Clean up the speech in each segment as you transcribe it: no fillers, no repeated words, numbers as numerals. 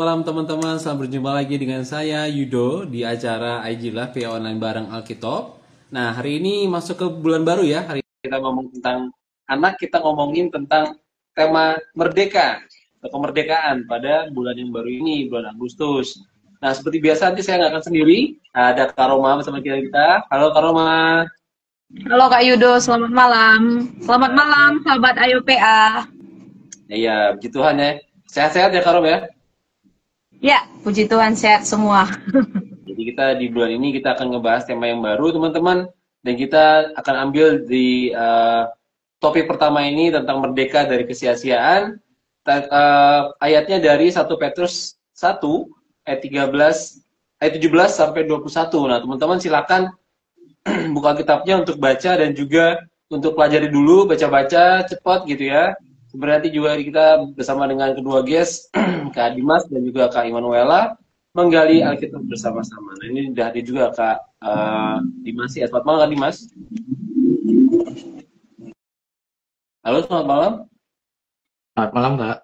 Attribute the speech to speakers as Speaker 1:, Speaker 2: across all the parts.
Speaker 1: Malam teman-teman, selamat berjumpa lagi dengan saya Yudo di acara IG Live via online bareng Alkitab. Nah, hari ini masuk ke bulan baru ya. Hari ini kita ngomong tentang anak, kita ngomongin tentang tema merdeka atau kemerdekaan pada bulan yang baru ini, bulan Agustus. Nah, seperti biasa nanti saya nggak akan sendiri. Ada Kak Roma bersama kita. Halo Kak Roma.
Speaker 2: Halo Kak Yudo, selamat malam. Selamat malam, sahabat AYPA.
Speaker 1: Ya, puji Tuhan ya. Sehat-sehat ya Kak Roma ya.
Speaker 2: Ya, puji Tuhan sehat semua.
Speaker 1: Jadi kita di bulan ini kita akan ngebahas tema yang baru teman-teman, dan kita akan ambil di topik pertama ini tentang merdeka dari kesia-siaan. Ayatnya dari 1 Petrus 1 ayat 13 ayat 17 sampai 21. Nah, teman-teman silakan buka kitabnya untuk baca dan juga untuk pelajari dulu, baca-baca cepat gitu ya. Sebenarnya nanti juga kita bersama dengan kedua guest, Kak Dimas dan juga Kak Immanuela, menggali Alkitab bersama-sama. Nah, ini sudah hadir juga Kak Dimas ya. Selamat malam Kak Dimas. Halo, selamat malam.
Speaker 3: Selamat malam, Kak.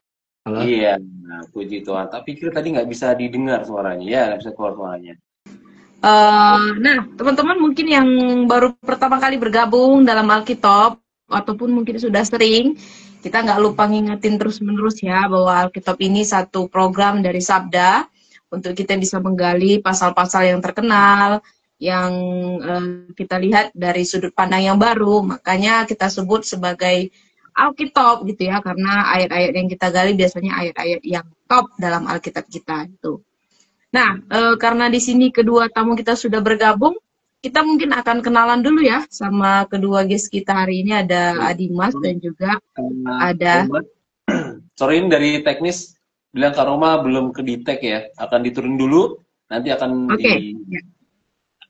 Speaker 3: Halo.
Speaker 1: Iya, nah, puji Tuhan. Tapi pikir tadi nggak bisa didengar suaranya, ya nggak bisa keluar suaranya.
Speaker 2: Nah, teman-teman mungkin yang baru pertama kali bergabung dalam Alkitab, ataupun mungkin sudah sering, kita nggak lupa ngingetin terus-menerus ya, bahwa Alkitab ini satu program dari Sabda, untuk kita bisa menggali pasal-pasal yang terkenal, yang kita lihat dari sudut pandang yang baru, makanya kita sebut sebagai Alkitab gitu ya, karena ayat-ayat yang kita gali biasanya ayat-ayat yang top dalam Alkitab kita itu. Nah, karena di sini kedua tamu kita sudah bergabung, kita mungkin akan kenalan dulu ya sama kedua guest kita hari ini, ada Adimas dan juga ada...
Speaker 1: Sorry, ini dari teknis bilang Kak Roma belum ke detect ya, akan diturun dulu, nanti akan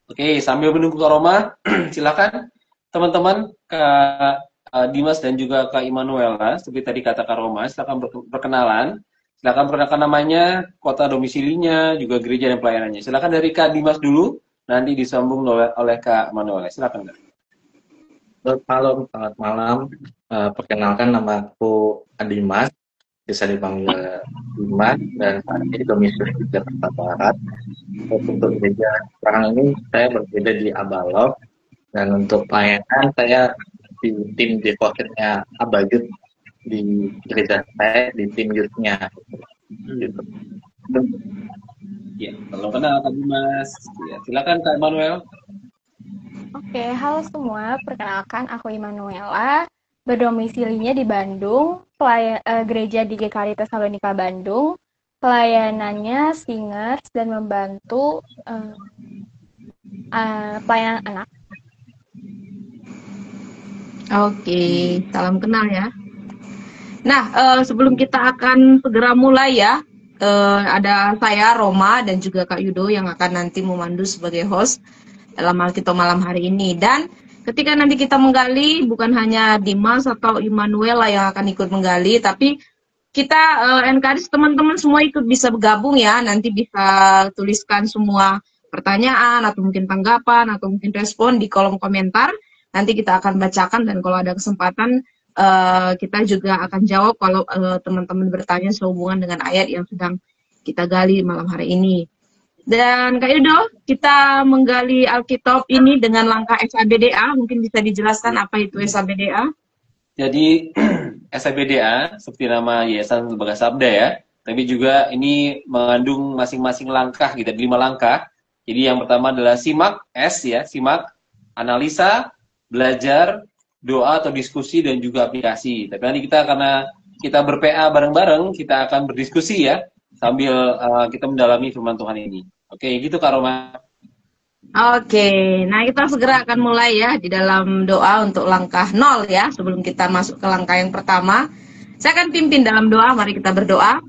Speaker 1: Oke, sambil menunggu Kak Roma, silakan teman-teman Kak Dimas dan juga Kak Immanuela, seperti tadi kata Kak Roma, silakan perkenalan. Silakan perkenalkan namanya, kota domisilinya, juga gereja dan pelayanannya. Silakan dari Kak Dimas dulu, nanti disambung oleh Kak Manuel. Silakan Kak.
Speaker 3: Selamat malam. Perkenalkan, nama aku Dimas, bisa dipanggil Dimas, dan saat ini domisili di Jakarta Barat. Untuk gereja sekarang ini saya berbeda di Abalok, dan untuk pelayanan saya di tim devotionnya Abayut di gereja saya, di tim youth-nya. Gitu.
Speaker 1: Ya, tolong kenal Kak Dimas. Ya, silakan Kak Immanuel.
Speaker 4: Oke, halo semua. Perkenalkan, aku Immanuela, berdomisilinya di Bandung, gereja di GKI Tesalonika Bandung, pelayanannya singers dan membantu pelayanan anak.
Speaker 2: Oke, salam kenal ya. Nah, sebelum kita akan segera mulai ya, ada saya Roma dan juga Kak Yudo yang akan nanti memandu sebagai host dalam Alkitab malam hari ini. Dan ketika nanti kita menggali, bukan hanya Dimas atau Immanuela yang akan ikut menggali, tapi kita encourage teman-teman semua ikut bisa bergabung ya. Nanti bisa tuliskan semua pertanyaan atau mungkin tanggapan atau mungkin respon di kolom komentar. Nanti kita akan bacakan, dan kalau ada kesempatan kita juga akan jawab kalau teman-teman bertanya sehubungan dengan ayat yang sedang kita gali malam hari ini. Dan Kak Yudo, kita menggali Alkitab ini dengan langkah SABDA. Mungkin bisa dijelaskan apa itu SABDA?
Speaker 1: Jadi SABDA seperti nama Yayasan Lembaga Sabda ya, tapi juga ini mengandung masing-masing langkah gitu, 5 langkah. Jadi yang pertama adalah simak, S ya, simak, analisa, belajar, doa atau diskusi, dan juga aplikasi. Tapi nanti kita, karena kita ber-PA bareng-bareng, kita akan berdiskusi ya, sambil kita mendalami firman Tuhan ini. Oke, gitu Kak Roma.
Speaker 2: Oke, nah kita segera akan mulai ya di dalam doa untuk langkah 0 ya. Sebelum kita masuk ke langkah yang pertama, saya akan pimpin dalam doa. Mari kita berdoa.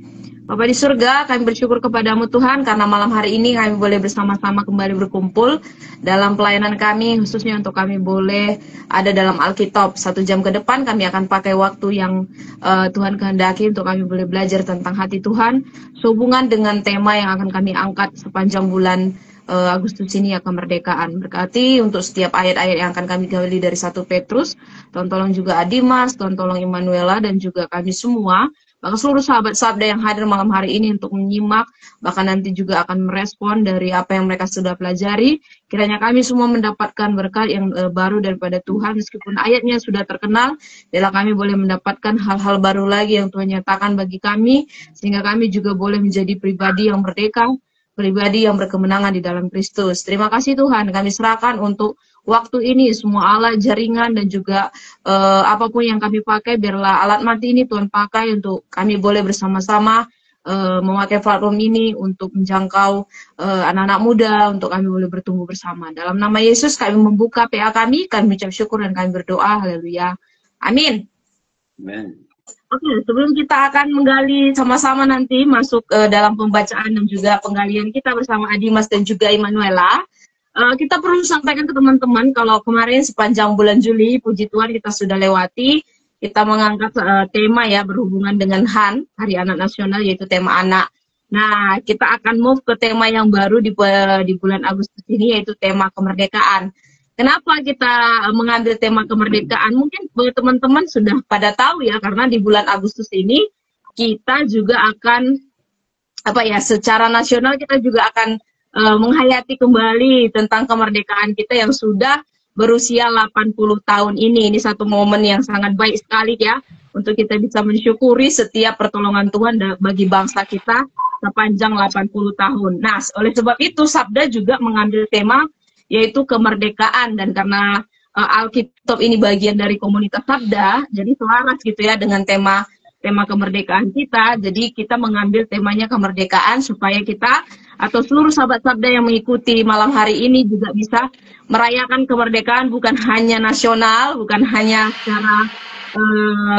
Speaker 2: Bapa di surga, kami bersyukur kepadamu Tuhan, karena malam hari ini kami boleh bersama-sama kembali berkumpul dalam pelayanan kami, khususnya untuk kami boleh ada dalam Alkitab. 1 jam ke depan kami akan pakai waktu yang Tuhan kehendaki untuk kami boleh belajar tentang hati Tuhan, sehubungan dengan tema yang akan kami angkat sepanjang bulan Agustus ini ya, kemerdekaan. Berkati untuk setiap ayat-ayat yang akan kami gali dari 1 Petrus. Tolong juga Adimas, tolong Immanuela dan juga kami semua. bahkan seluruh sahabat sabda yang hadir malam hari ini untuk menyimak, bahkan nanti juga akan merespon dari apa yang mereka sudah pelajari. Kiranya kami semua mendapatkan berkat yang baru daripada Tuhan, meskipun ayatnya sudah terkenal, biarlah kami boleh mendapatkan hal-hal baru lagi yang Tuhan nyatakan bagi kami, sehingga kami juga boleh menjadi pribadi yang merdeka, pribadi yang berkemenangan di dalam Kristus. Terima kasih Tuhan, kami serahkan untuk waktu ini semua alat, jaringan, dan juga apapun yang kami pakai, biarlah alat mati ini Tuhan pakai untuk kami boleh bersama-sama memakai platform ini untuk menjangkau anak-anak muda, untuk kami boleh bertumbuh bersama. Dalam nama Yesus kami membuka PA kami mengucap syukur dan kami berdoa. Haleluya. Amin.
Speaker 1: Amen.
Speaker 2: Oke, sebelum kita akan menggali sama-sama nanti masuk dalam pembacaan dan juga penggalian kita bersama Adimas dan juga Immanuela, kita perlu sampaikan ke teman-teman kalau kemarin sepanjang bulan Juli, puji Tuhan kita sudah lewati, kita mengangkat tema ya berhubungan dengan HAN, Hari Anak Nasional, yaitu tema anak. Nah, kita akan move ke tema yang baru di bulan Agustus ini, yaitu tema kemerdekaan. Kenapa kita mengambil tema kemerdekaan? Mungkin teman-teman sudah pada tahu ya, karena di bulan Agustus ini kita juga akan secara nasional kita juga akan menghayati kembali tentang kemerdekaan kita yang sudah berusia 80 tahun ini. Ini satu momen yang sangat baik sekali ya, untuk kita bisa mensyukuri setiap pertolongan Tuhan bagi bangsa kita sepanjang 80 tahun. Nah, oleh sebab itu Sabda juga mengambil tema yaitu kemerdekaan, dan karena Alkitab ini bagian dari komunitas Sabda, jadi selaras gitu ya dengan tema kemerdekaan kita. Jadi kita mengambil temanya kemerdekaan supaya kita atau seluruh sahabat Sabda yang mengikuti malam hari ini juga bisa merayakan kemerdekaan bukan hanya nasional, bukan hanya secara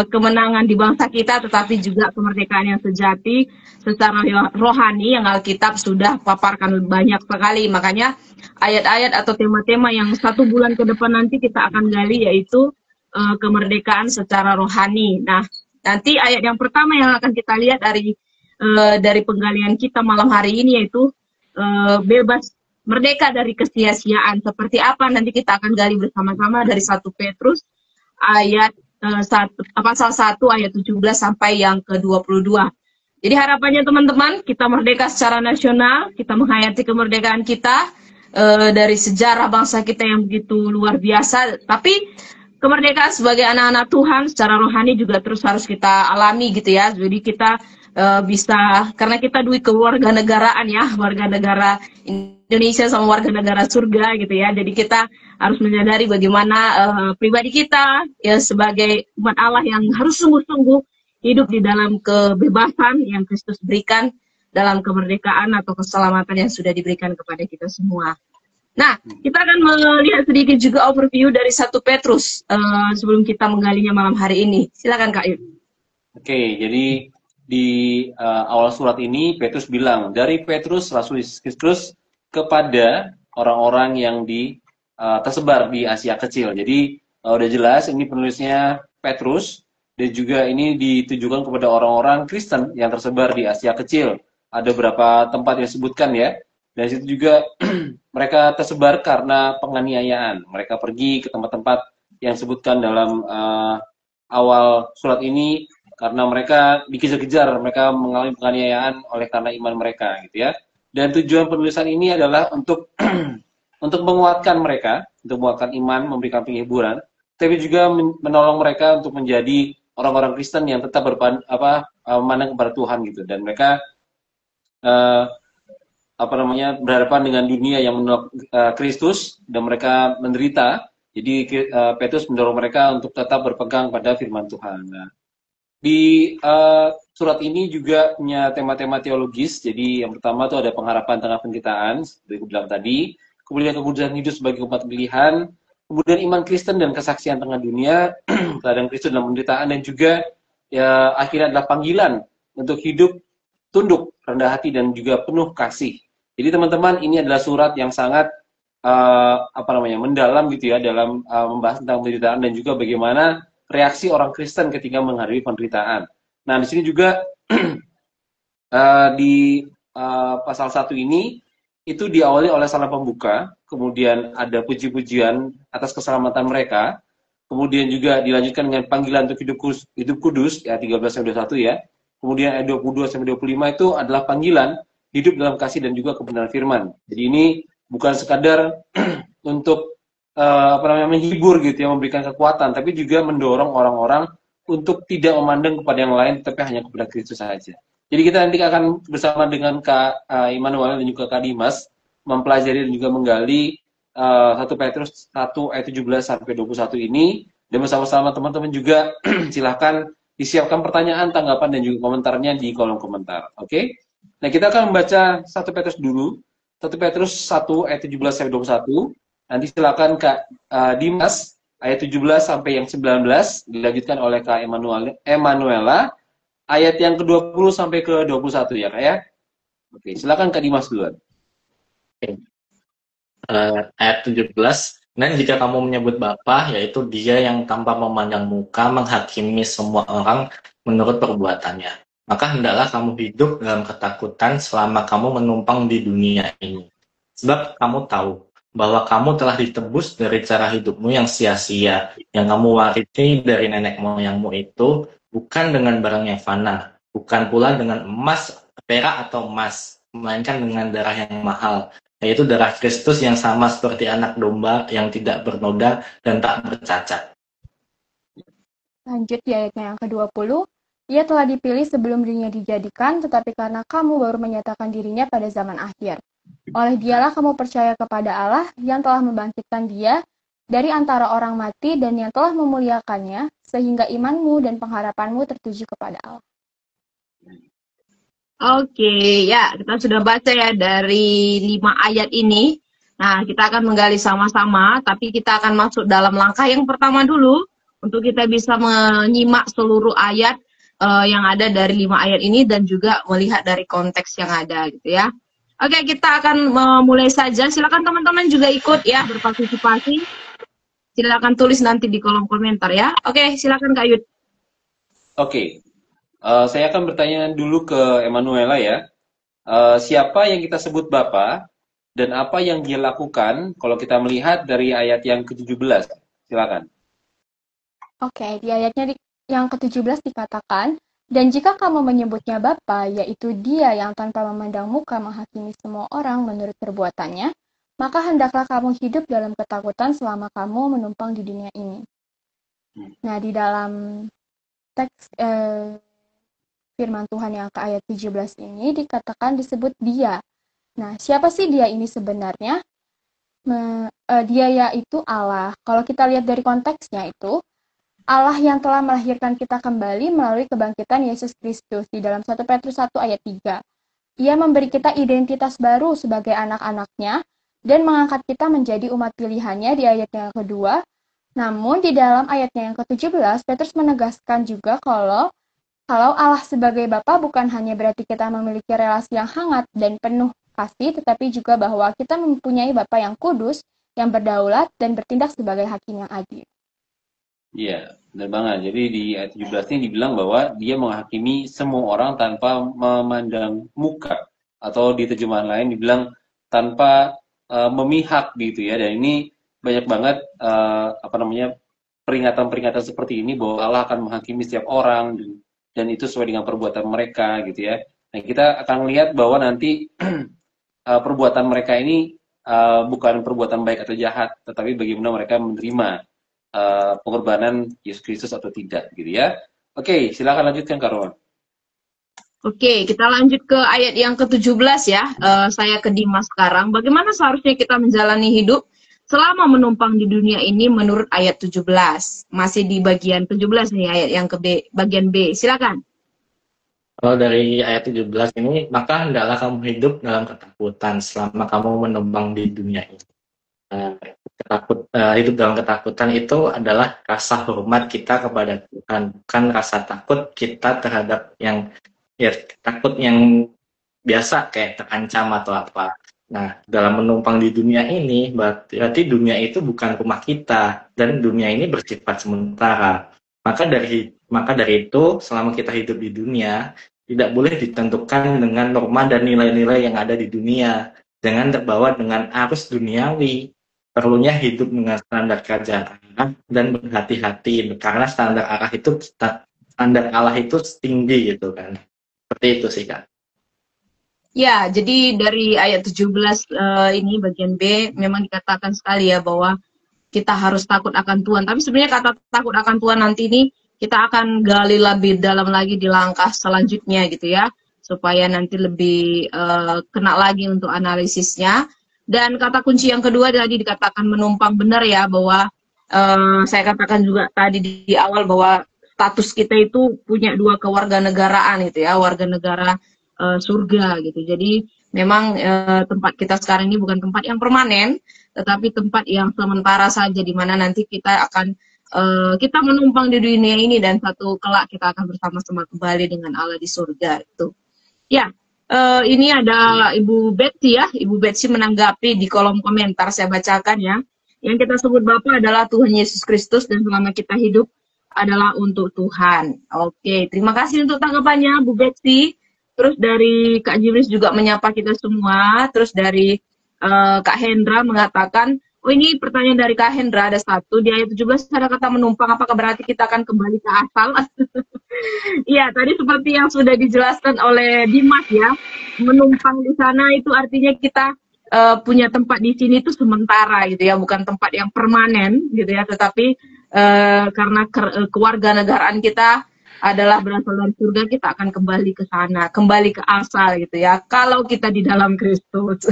Speaker 2: kemenangan di bangsa kita, tetapi juga kemerdekaan yang sejati secara rohani yang Alkitab sudah paparkan banyak sekali. Makanya ayat-ayat atau tema-tema yang 1 bulan ke depan nanti kita akan gali yaitu kemerdekaan secara rohani. Nah, nanti ayat yang pertama yang akan kita lihat dari penggalian kita malam hari ini yaitu bebas merdeka dari kesia-siaan. Seperti apa nanti kita akan gali bersama-sama dari 1 Petrus ayat pasal 1 ayat 17 sampai yang ke-22. Jadi harapannya teman-teman, kita merdeka secara nasional, kita menghayati kemerdekaan kita dari sejarah bangsa kita yang begitu luar biasa. Tapi kemerdekaan sebagai anak-anak Tuhan secara rohani juga terus harus kita alami gitu ya. Jadi kita bisa, karena kita duit kewarganegaraan ya, warga negara Indonesia sama warga negara surga gitu ya. Jadi kita harus menyadari bagaimana pribadi kita ya sebagai umat Allah yang harus sungguh-sungguh hidup di dalam kebebasan yang Kristus berikan, dalam kemerdekaan atau keselamatan yang sudah diberikan kepada kita semua. Nah, kita akan melihat sedikit juga overview dari 1 Petrus sebelum kita menggalinya malam hari ini. Silakan Kak Yud.
Speaker 1: Oke, jadi di awal surat ini Petrus bilang, dari Petrus Rasul Yesus Kristus kepada orang-orang yang tersebar di Asia Kecil. Jadi udah jelas ini penulisnya Petrus, dan juga ini ditujukan kepada orang-orang Kristen yang tersebar di Asia Kecil. Ada beberapa tempat yang disebutkan ya. Dan situ juga mereka tersebar karena penganiayaan. Mereka pergi ke tempat-tempat yang disebutkan dalam awal surat ini karena mereka dikejar-kejar, mereka mengalami penganiayaan oleh karena iman mereka, gitu ya. Dan tujuan penulisan ini adalah untuk untuk menguatkan mereka, untuk menguatkan iman, memberikan penghiburan, tapi juga menolong mereka untuk menjadi orang-orang Kristen yang tetap memandang kepada Tuhan gitu. Dan mereka berhadapan dengan dunia yang menolak Kristus dan mereka menderita. Jadi Petrus mendorong mereka untuk tetap berpegang pada firman Tuhan. Nah, di surat ini juga punya tema-tema teologis. Jadi yang pertama itu ada pengharapan tengah penderitaan, seperti aku bilang tadi. Kemudian kemudahan hidup sebagai umat pilihan. Kemudian iman Kristen dan kesaksian tengah dunia, keadaan Kristus dalam penderitaan, dan juga ya akhirnya adalah panggilan untuk hidup tunduk, rendah hati, dan juga penuh kasih. Jadi teman-teman, ini adalah surat yang sangat mendalam gitu ya dalam membahas tentang penderitaan dan juga bagaimana reaksi orang Kristen ketika menghadapi penderitaan. Nah, di sini juga di pasal 1 ini itu diawali oleh salam pembuka, kemudian ada puji-pujian atas keselamatan mereka, kemudian juga dilanjutkan dengan panggilan untuk hidup kudus ya 13:21 ya. kemudian ayat 22 sampai 25 itu adalah panggilan hidup dalam kasih dan juga kebenaran firman. Jadi ini bukan sekadar untuk menghibur gitu ya, memberikan kekuatan, tapi juga mendorong orang-orang untuk tidak memandang kepada yang lain, tapi hanya kepada Kristus saja. Jadi kita nanti akan bersama dengan Kak Immanuel dan juga Kak Dimas mempelajari dan juga menggali 1 Petrus 1 ayat 17 sampai 21 ini, dan bersama-sama teman-teman juga silahkan disiapkan pertanyaan, tanggapan, dan juga komentarnya di kolom komentar. Oke? Nah, kita akan membaca 1 Petrus dulu. 1 Petrus 1 ayat 17 sampai 21. Nanti silakan Kak Dimas ayat 17 sampai yang 19 dilanjutkan oleh Kak Emanuela ayat yang ke-20 sampai ke-21 ya Kak ya. Oke, silakan Kak Dimas duluan.
Speaker 3: Ayat 17, dan jika kamu menyebut Bapa, yaitu Dia yang tanpa memandang muka menghakimi semua orang menurut perbuatannya, maka hendaklah kamu hidup dalam ketakutan selama kamu menumpang di dunia ini. Sebab kamu tahu bahwa kamu telah ditebus dari cara hidupmu yang sia-sia, yang kamu warisi dari nenek moyangmu itu, bukan dengan barang yang fana, bukan pula dengan emas, perak atau emas, melainkan dengan darah yang mahal, yaitu darah Kristus yang sama seperti anak domba yang tidak bernoda dan tak bercacat.
Speaker 4: Lanjut di ayatnya yang ke-20, ia telah dipilih sebelum dirinya dijadikan, tetapi karena kamu baru menyatakan dirinya pada zaman akhir. Oleh Dialah kamu percaya kepada Allah yang telah membangkitkan Dia dari antara orang mati dan yang telah memuliakannya, sehingga imanmu dan pengharapanmu tertuju kepada Allah.
Speaker 2: Oke, ya kita sudah baca ya dari 5 ayat ini. Nah, kita akan menggali sama-sama, tapi kita akan masuk dalam langkah yang pertama dulu untuk kita bisa menyimak seluruh ayat yang ada dari 5 ayat ini dan juga melihat dari konteks yang ada gitu ya. Oke, kita akan memulai saja. Silakan teman-teman juga ikut ya berpartisipasi. Silakan tulis nanti di kolom komentar ya. Oke, silakan Kak Yud.
Speaker 1: Oke. Saya akan bertanya dulu ke Emanuela ya. Siapa yang kita sebut Bapa dan apa yang dia lakukan kalau kita melihat dari ayat yang ke-17? Silakan.
Speaker 4: Oke, di ayatnya yang ke-17 dikatakan, dan jika kamu menyebutnya Bapa, yaitu Dia yang tanpa memandang muka menghakimi semua orang menurut perbuatannya, maka hendaklah kamu hidup dalam ketakutan selama kamu menumpang di dunia ini. Nah, di dalam teks firman Tuhan yang ke ayat 17 ini dikatakan disebut Dia. Nah, siapa sih Dia ini sebenarnya? Dia yaitu Allah. Kalau kita lihat dari konteksnya itu, Allah yang telah melahirkan kita kembali melalui kebangkitan Yesus Kristus di dalam 1 Petrus 1 ayat 3. Ia memberi kita identitas baru sebagai anak-anaknya dan mengangkat kita menjadi umat pilihannya di ayatnya yang kedua. Namun di dalam ayatnya yang ke-17, Petrus menegaskan juga kalau Allah sebagai Bapa bukan hanya berarti kita memiliki relasi yang hangat dan penuh kasih, tetapi juga bahwa kita mempunyai Bapa yang kudus, yang berdaulat, dan bertindak sebagai hakim yang adil.
Speaker 1: Iya, benar banget. Jadi di ayat 17 ini dibilang bahwa dia menghakimi semua orang tanpa memandang muka. Atau di terjemahan lain dibilang tanpa memihak gitu ya. Dan ini banyak banget peringatan-peringatan seperti ini bahwa Allah akan menghakimi setiap orang dan itu sesuai dengan perbuatan mereka gitu ya. Nah, kita akan lihat bahwa nanti perbuatan mereka ini bukan perbuatan baik atau jahat, tetapi bagaimana mereka menerima pengorbanan Yesus Kristus atau tidak gitu ya. Oke, silakan lanjutkan Kak Rowan.
Speaker 2: Oke, kita lanjut ke ayat yang ke-17 ya. Saya ke Dimas sekarang. Bagaimana seharusnya kita menjalani hidup selama menumpang di dunia ini menurut ayat 17? Masih di bagian 17 nih, ayat yang ke B, bagian B. Silakan.
Speaker 3: Kalau dari ayat 17 ini, maka hendaklah kamu hidup dalam ketakutan selama kamu menumpang di dunia ini. Hidup dalam ketakutan itu adalah rasa hormat kita kepada Tuhan, bukan rasa takut kita terhadap yang takut yang biasa kayak terancam atau apa. Nah, dalam menumpang di dunia ini berarti dunia itu bukan rumah kita dan dunia ini bersifat sementara. Maka dari itu selama kita hidup di dunia tidak boleh ditentukan dengan norma dan nilai-nilai yang ada di dunia. Jangan terbawa dengan arus duniawi. Perlunya hidup dengan standar kerajaan Allah dan berhati-hati karena standar Allah itu standar Allah itu tinggi gitu kan. Seperti itu sih Kak.
Speaker 2: Ya, jadi dari ayat 17 ini bagian B memang dikatakan sekali ya bahwa kita harus takut akan Tuhan. Tapi sebenarnya kata takut akan Tuhan nanti ini kita akan gali lebih dalam lagi di langkah selanjutnya gitu ya, supaya nanti lebih kena lagi untuk analisisnya. Dan kata kunci yang kedua tadi dikatakan menumpang, benar ya, bahwa saya katakan juga tadi di awal bahwa status kita itu punya dua kewarganegaraan gitu ya, warga negara surga gitu. Jadi memang tempat kita sekarang ini bukan tempat yang permanen, tetapi tempat yang sementara saja, di mana nanti kita akan kita menumpang di dunia ini dan satu kelak kita akan bersama-sama kembali dengan Allah di surga itu. Ya, ini ada Ibu Betsy ya, Ibu Betsy menanggapi di kolom komentar, saya bacakan ya. Yang kita sebut Bapa adalah Tuhan Yesus Kristus dan selama kita hidup adalah untuk Tuhan. Oke, terima kasih untuk tanggapannya Bu Betsy. Terus dari Kak Jibris juga menyapa kita semua. Terus dari Kak Hendra mengatakan, oh ini pertanyaan dari Kak Hendra, ada satu. Di ayat 17 ada kata menumpang, apakah berarti kita akan kembali ke asal? Iya, tadi seperti yang sudah dijelaskan oleh Dimas ya. Menumpang di sana itu artinya kita punya tempat di sini itu sementara gitu ya. Bukan tempat yang permanen gitu ya. Tetapi karena kewarganegaraan kita adalah berasal dari surga, kita akan kembali ke sana, kembali ke asal gitu ya, kalau kita di dalam Kristus.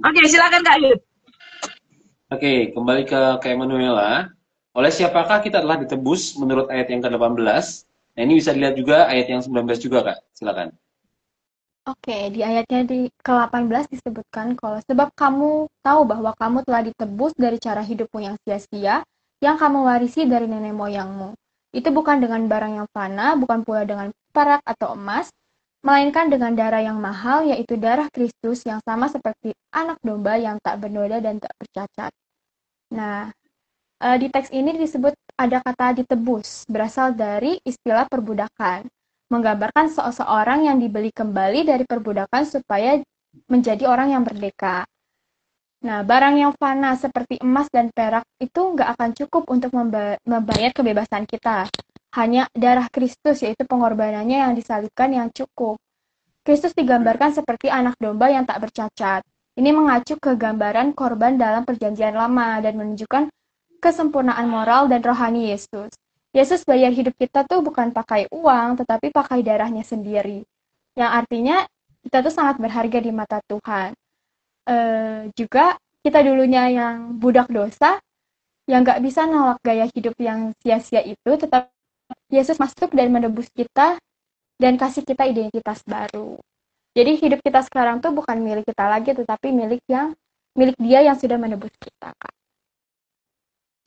Speaker 2: Oke, silakan Kak Yud.
Speaker 1: Oke, kembali ke Emanuela. Oleh siapakah kita telah ditebus menurut ayat yang ke-18? Nah, ini bisa dilihat juga ayat yang 19 juga, Kak. Silakan.
Speaker 4: Oke, di ayatnya ke-18 disebutkan kalau sebab kamu tahu bahwa kamu telah ditebus dari cara hidupmu yang sia-sia, yang kamu warisi dari nenek moyangmu. Itu bukan dengan barang yang fana, bukan pula dengan perak atau emas, melainkan dengan darah yang mahal, yaitu darah Kristus yang sama seperti anak domba yang tak bernoda dan tak bercacat. Nah, di teks ini disebut ada kata ditebus, berasal dari istilah perbudakan, menggambarkan seseorang yang dibeli kembali dari perbudakan supaya menjadi orang yang merdeka. Nah, barang yang fana seperti emas dan perak itu nggak akan cukup untuk membayar kebebasan kita. Hanya darah Kristus, yaitu pengorbanannya yang disalibkan, yang cukup. Kristus digambarkan seperti anak domba yang tak bercacat. Ini mengacu ke gambaran korban dalam perjanjian lama dan menunjukkan kesempurnaan moral dan rohani Yesus. Yesus bayar hidup kita tuh bukan pakai uang, tetapi pakai darahnya sendiri. Yang artinya kita tuh sangat berharga di mata Tuhan. Juga kita dulunya yang budak dosa, yang nggak bisa nolak gaya hidup yang sia-sia itu, tetap Yesus masuk dan menebus kita dan kasih kita identitas baru. Jadi hidup kita sekarang tuh bukan milik kita lagi, tetapi milik Dia yang sudah menebus kita, Kak.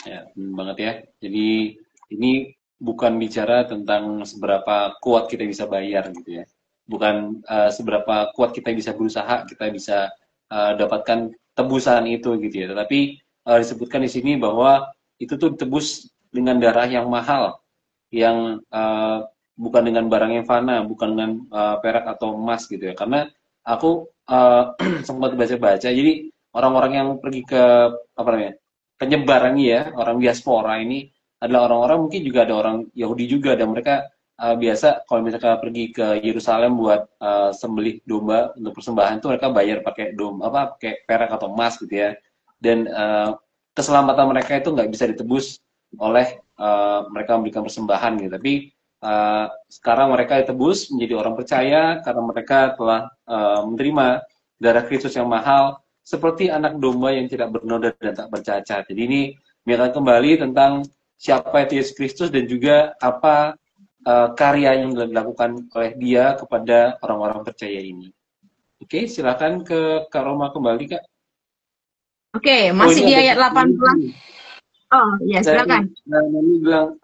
Speaker 1: Ya, banget ya. Jadi ini bukan bicara tentang seberapa kuat kita bisa bayar gitu ya. Bukan seberapa kuat kita bisa berusaha, kita bisa dapatkan tebusan itu gitu ya. Tetapi disebutkan di sini bahwa itu tuh ditebus dengan darah yang mahal, yang bukan dengan barang yang fana, bukan dengan perak atau emas gitu ya. Karena aku sempat baca-baca, jadi orang-orang yang pergi ke apa namanya penyebaran ini ya, orang diaspora ini adalah orang-orang, mungkin juga ada orang Yahudi juga, dan mereka biasa kalau misalkan pergi ke Yerusalem buat sembelih domba untuk persembahan itu mereka bayar pakai pakai perak atau emas gitu ya. Dan keselamatan mereka itu nggak bisa ditebus oleh mereka memberikan persembahan gitu. Tapi sekarang mereka ditebus menjadi orang percaya karena mereka telah menerima darah Kristus yang mahal seperti anak domba yang tidak bernoda dan tak bercacat. Jadi ini menyatakan kembali tentang siapa itu Yesus Kristus dan juga apa karya yang dilakukan oleh Dia kepada orang-orang percaya ini. Oke, silakan ke Kak Roma kembali, Kak.
Speaker 2: Oke, masih di ayat 18. Oh, ya silakan.
Speaker 1: Ini bilang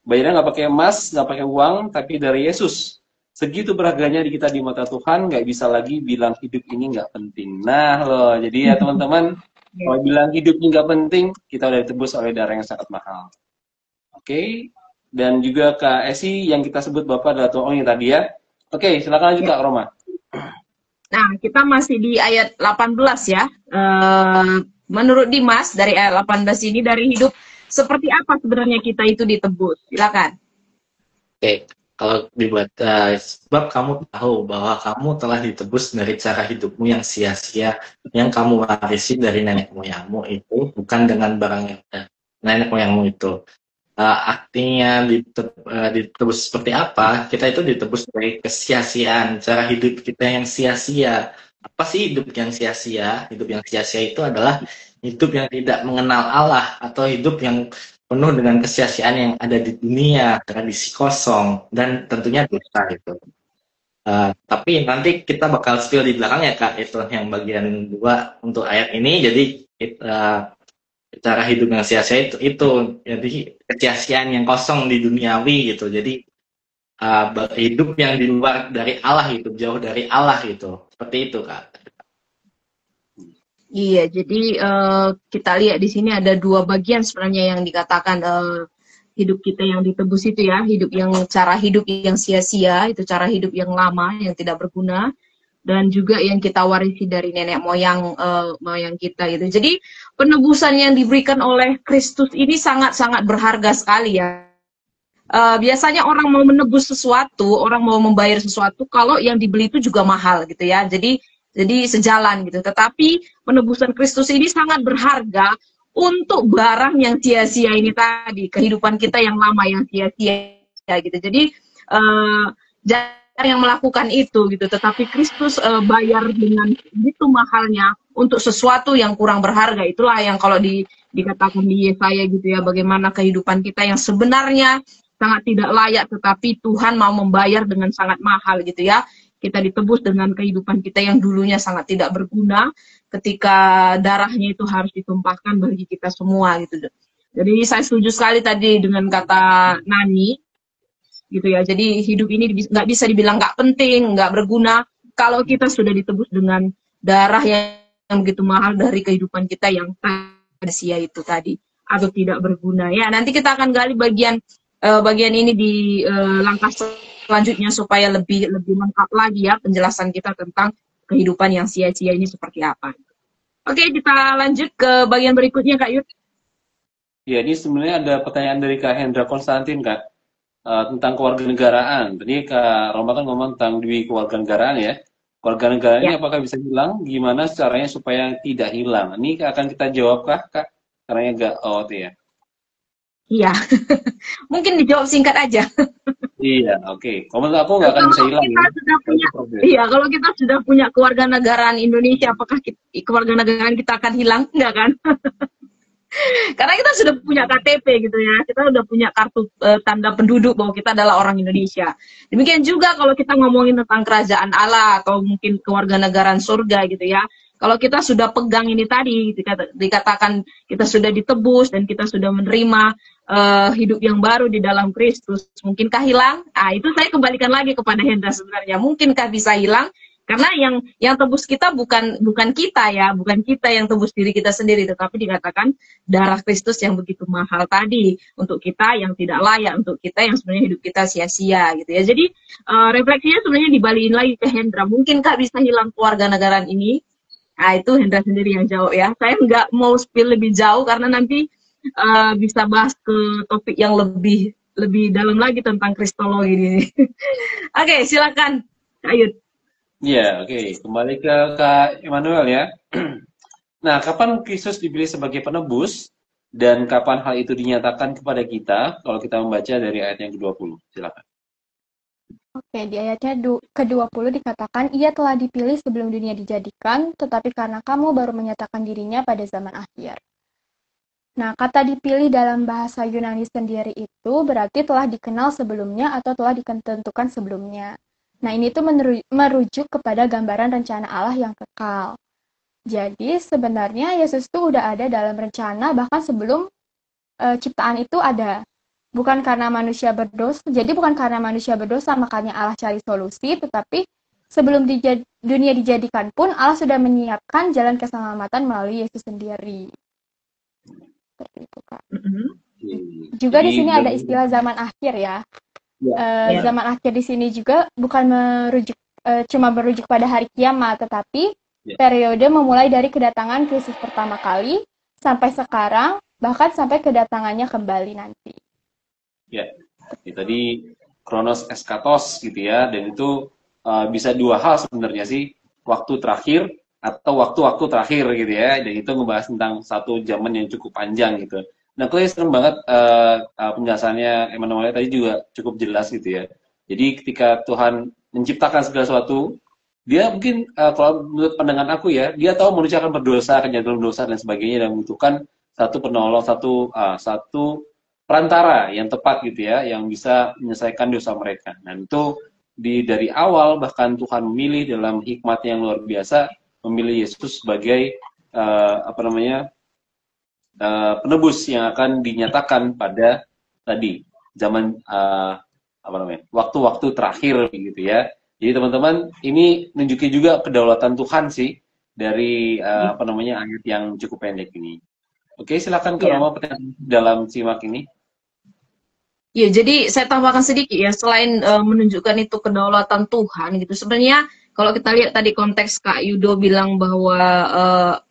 Speaker 1: bayarnya nggak pakai emas, nggak pakai uang, tapi dari Yesus. Segitu berharganya di kita di mata Tuhan, nggak bisa lagi bilang hidup ini nggak penting. Nah loh, jadi ya teman-teman, kalau bilang hidup ini nggak penting, kita udah ditebus oleh darah yang sangat mahal. Oke. Dan juga Kak Esi yang kita sebut Bapak adalah Tuhan yang tadi ya. Oke, silakan lanjut Kak Roma.
Speaker 2: Nah, kita masih di ayat 18 ya. Menurut Dimas, dari ayat 18 ini, dari hidup seperti apa sebenarnya kita itu ditebus? Silakan.
Speaker 3: Oke, kalau dibuat sebab kamu tahu bahwa kamu telah ditebus dari cara hidupmu yang sia-sia yang kamu warisi dari nenek moyangmu itu bukan dengan barang yang nenek moyangmu itu. Artinya ditebus seperti apa? Kita itu ditebus dari kesia-siaan, cara hidup kita yang sia-sia. Apa sih hidup yang sia-sia? Hidup yang sia-sia itu adalah hidup yang tidak mengenal Allah atau hidup yang penuh dengan kesia-siaan yang ada di dunia, tradisi kosong, dan tentunya dosa itu. Tapi nanti kita bakal spill di belakang ya Kak, itu yang bagian 2 untuk ayat ini. Jadi cara hidup yang sia-sia itu jadi kesia-siaan yang kosong di duniawi gitu. Jadi hidup yang di luar dari Allah itu, jauh dari Allah gitu. Seperti itu Kak.
Speaker 2: Iya, jadi kita lihat di sini ada 2 bagian sebenarnya yang dikatakan hidup kita yang ditebus itu ya, hidup yang cara hidup yang sia-sia, itu cara hidup yang lama yang tidak berguna, dan juga yang kita warisi dari nenek moyang moyang kita gitu. Jadi penebusan yang diberikan oleh Kristus ini sangat-sangat berharga sekali ya. Biasanya orang mau menebus sesuatu, orang mau membayar sesuatu kalau yang dibeli itu juga mahal gitu ya. Jadi sejalan gitu. Tetapi penebusan Kristus ini sangat berharga untuk barang yang sia-sia ini tadi, kehidupan kita yang lama yang sia-sia gitu. Jadi jarang yang melakukan itu gitu. Tetapi Kristus bayar dengan begitu mahalnya untuk sesuatu yang kurang berharga. Itulah yang kalau dikatakan di Yesaya gitu ya, bagaimana kehidupan kita yang sebenarnya sangat tidak layak, tetapi Tuhan mau membayar dengan sangat mahal gitu ya. Kita ditebus dengan kehidupan kita yang dulunya sangat tidak berguna, ketika darahnya itu harus ditumpahkan bagi kita semua gitu. Jadi saya setuju sekali tadi dengan kata Nani gitu ya. Jadi hidup ini nggak bisa dibilang nggak penting, nggak berguna kalau kita sudah ditebus dengan darah yang begitu mahal dari kehidupan kita yang sia itu tadi atau tidak berguna. Ya, nanti kita akan gali bagian ini di langkah selanjutnya supaya lebih lengkap lagi ya penjelasan kita tentang kehidupan yang sia-sia ini seperti apa. Oke, kita lanjut ke bagian berikutnya Kak Yud.
Speaker 1: Ya, ini sebenarnya ada pertanyaan dari Kak Hendra Konstantin Kak, tentang kewarganegaraan. Tadi Kak Roma kan ngomong tentang dwi kewarganegaraan ya. Kewarganegaraan ini apakah bisa hilang? Gimana caranya supaya tidak hilang? Ini akan kita jawab Kak? Karena agak ya.
Speaker 2: Iya, mungkin dijawab singkat aja.
Speaker 1: Iya, oke. Kalau menurut aku nggak akan bisa hilang.
Speaker 2: Kalau kita sudah punya kewarganegaraan Indonesia, apakah kewarganegaraan kita akan hilang? Enggak kan? Karena kita sudah punya KTP gitu ya, kita sudah punya kartu tanda penduduk bahwa kita adalah orang Indonesia. Demikian juga kalau kita ngomongin tentang kerajaan Allah atau mungkin kewarganegaraan surga gitu ya. Kalau kita sudah pegang ini tadi, dikatakan kita sudah ditebus dan kita sudah menerima hidup yang baru di dalam Kristus, mungkinkah hilang? Itu saya kembalikan lagi kepada Hendra sebenarnya. Mungkinkah bisa hilang? Karena yang tebus kita bukan kita ya, bukan kita yang tebus diri kita sendiri, tetapi dikatakan darah Kristus yang begitu mahal tadi untuk kita yang tidak layak, untuk kita yang sebenarnya hidup kita sia-sia gitu ya. Jadi refleksinya sebenarnya dibalikin lagi ke Hendra. Mungkinkah bisa hilang kewarganegaraan ini? Itu Hendra sendiri yang jawab ya. Saya nggak mau spill lebih jauh karena nanti bisa bahas ke topik yang lebih dalam lagi tentang kristologi ini. Oke, silakan Kak Yud.
Speaker 1: Iya, oke. Kembali ke Kak Emmanuel ya. Nah, kapan Kristus dipilih sebagai penebus dan kapan hal itu dinyatakan kepada kita kalau kita membaca dari ayat yang ke-20? Silakan.
Speaker 4: Oke, di ayatnya ke-20 dikatakan, ia telah dipilih sebelum dunia dijadikan, tetapi karena kamu baru menyatakan dirinya pada zaman akhir. Nah, kata dipilih dalam bahasa Yunani sendiri itu berarti telah dikenal sebelumnya atau telah ditentukan sebelumnya. Nah, ini tuh merujuk kepada gambaran rencana Allah yang kekal. Jadi, sebenarnya Yesus itu udah ada dalam rencana bahkan sebelum ciptaan itu ada. Bukan karena manusia berdosa, makanya Allah cari solusi, tetapi sebelum dunia dijadikan pun Allah sudah menyiapkan jalan keselamatan melalui Yesus sendiri. Seperti itu, Kak. Juga di sini ada istilah zaman akhir ya. Zaman akhir di sini juga bukan cuma merujuk pada hari kiamat, tetapi periode memulai dari kedatangan Kristus pertama kali sampai sekarang, bahkan sampai kedatangannya kembali nanti.
Speaker 1: Ya, tadi Kronos eskatos gitu ya, dan itu bisa dua hal sebenarnya sih, waktu terakhir atau waktu-waktu terakhir gitu ya, dan itu ngebahas tentang satu zaman yang cukup panjang gitu. Nah, Clay serem banget penjelasannya Emmanuel tadi juga cukup jelas gitu ya. Jadi ketika Tuhan menciptakan segala sesuatu, dia mungkin kalau menurut pandangan aku ya, dia tahu manusia akan berdosa, akan jatuh dalam dosa dan sebagainya, dan membutuhkan satu penolong, satu perantara yang tepat gitu ya, yang bisa menyelesaikan dosa mereka. Nah, itu dari awal bahkan Tuhan memilih dalam hikmat yang luar biasa, memilih Yesus sebagai penebus yang akan dinyatakan pada tadi zaman waktu-waktu terakhir gitu ya. Jadi teman-teman, ini nunjukin juga kedaulatan Tuhan sih dari ayat yang cukup pendek ini. Oke, silakan ke Roma dalam simak ini.
Speaker 2: Ya, jadi saya tambahkan sedikit ya, selain menunjukkan itu kedaulatan Tuhan gitu. Sebenarnya kalau kita lihat tadi konteks Kak Yudo bilang bahwa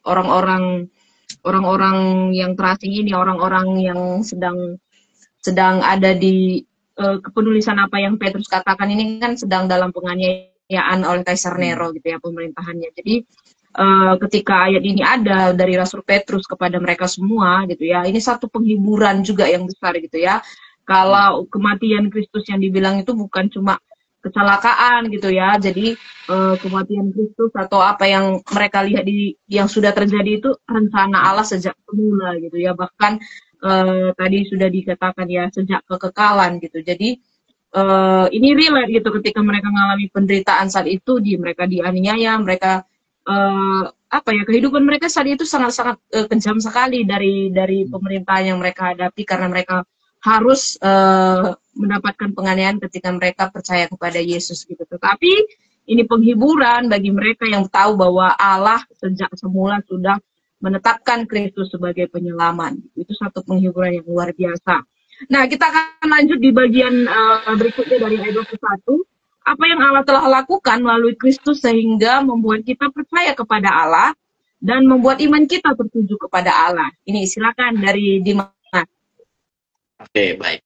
Speaker 2: orang-orang yang terasing ini, orang-orang yang sedang ada di kepenulisan apa yang Petrus katakan ini kan sedang dalam penganiayaan oleh Kaisar Nero gitu ya, pemerintahannya. Jadi ketika ayat ini ada dari Rasul Petrus kepada mereka semua gitu ya, ini satu penghiburan juga yang besar gitu ya. Kalau kematian Kristus yang dibilang itu bukan cuma kecelakaan gitu ya, jadi kematian Kristus atau apa yang mereka lihat yang sudah terjadi itu rencana Allah sejak semula gitu ya, bahkan tadi sudah dikatakan ya sejak kekekalan gitu. Jadi ini relate gitu ketika mereka mengalami penderitaan saat itu, mereka dianiaya, mereka kehidupan mereka saat itu sangat-sangat kejam sekali dari pemerintahan yang mereka hadapi, karena mereka harus mendapatkan penganiayaan ketika mereka percaya kepada Yesus gitu. Tetapi ini penghiburan bagi mereka yang tahu bahwa Allah sejak semula sudah menetapkan Kristus sebagai penyelamat. Itu satu penghiburan yang luar biasa. Nah, kita akan lanjut di bagian berikutnya dari ayat 21. Apa yang Allah telah lakukan melalui Kristus sehingga membuat kita percaya kepada Allah dan membuat iman kita tertuju kepada Allah. Ini silakan dari Dimas.
Speaker 3: Oke, baik.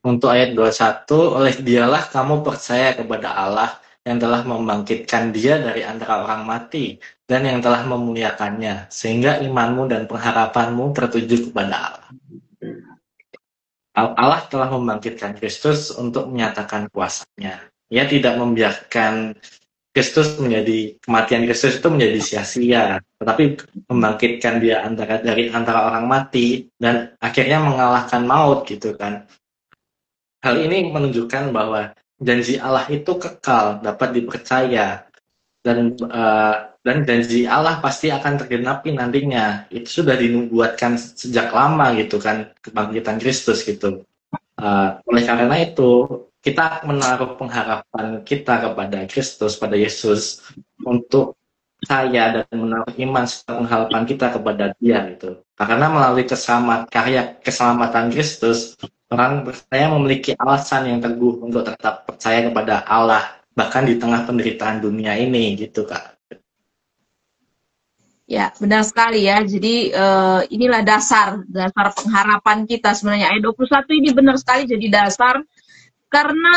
Speaker 3: Untuk ayat 21, oleh dialah kamu percaya kepada Allah yang telah membangkitkan dia dari antara orang mati dan yang telah memuliakannya, sehingga imanmu dan pengharapanmu tertuju kepada Allah. Allah telah membangkitkan Kristus untuk menyatakan kuasanya. Ia tidak membiarkan kematian Kristus itu menjadi sia-sia, tetapi membangkitkan dia dari antara orang mati dan akhirnya mengalahkan maut gitu kan. Hal ini menunjukkan bahwa janji Allah itu kekal, dapat dipercaya, dan janji Allah pasti akan tergenapi nantinya. Itu sudah dinubuatkan sejak lama gitu kan, kebangkitan Kristus gitu. Oleh karena itu kita menaruh pengharapan kita kepada Kristus, pada Yesus, untuk percaya dan menaruh iman serta pengharapan kita kepada Dia gitu. Karena melalui karya keselamatan Kristus, orang percaya memiliki alasan yang teguh untuk tetap percaya kepada Allah, bahkan di tengah penderitaan dunia ini gitu Kak.
Speaker 2: Ya, benar sekali ya. Jadi inilah dasar pengharapan kita sebenarnya. Ayat 21 ini benar sekali jadi dasar, karena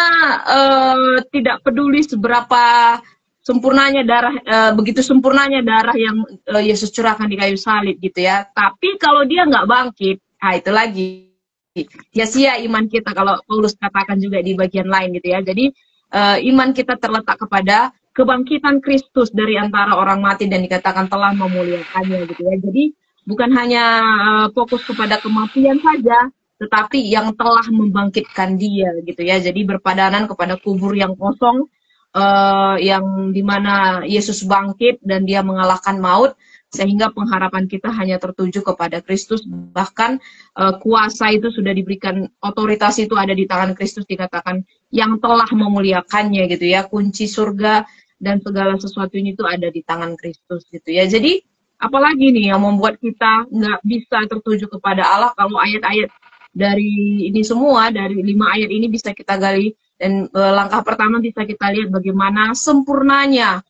Speaker 2: tidak peduli seberapa sempurnanya darah, begitu sempurnanya darah yang Yesus curahkan di kayu salib gitu ya. Tapi kalau dia nggak bangkit, itu lagi sia-sia iman kita, kalau Paulus katakan juga di bagian lain gitu ya. Jadi iman kita terletak kepada kebangkitan Kristus dari antara orang mati dan dikatakan telah memuliakannya gitu ya. Jadi bukan hanya fokus kepada kematian saja, tetapi yang telah membangkitkan dia gitu ya. Jadi berpadanan kepada kubur yang kosong, yang dimana Yesus bangkit dan dia mengalahkan maut, sehingga pengharapan kita hanya tertuju kepada Kristus. Bahkan kuasa itu sudah diberikan, otoritas itu ada di tangan Kristus, dikatakan yang telah memuliakannya gitu ya. Kunci surga dan segala sesuatu ini tuh ada di tangan Kristus gitu ya. Jadi apalagi nih yang membuat kita nggak bisa tertuju kepada Allah, kalau ayat-ayat dari ini semua, dari 5 ayat ini bisa kita gali. Dan langkah pertama bisa kita lihat bagaimana sempurnanya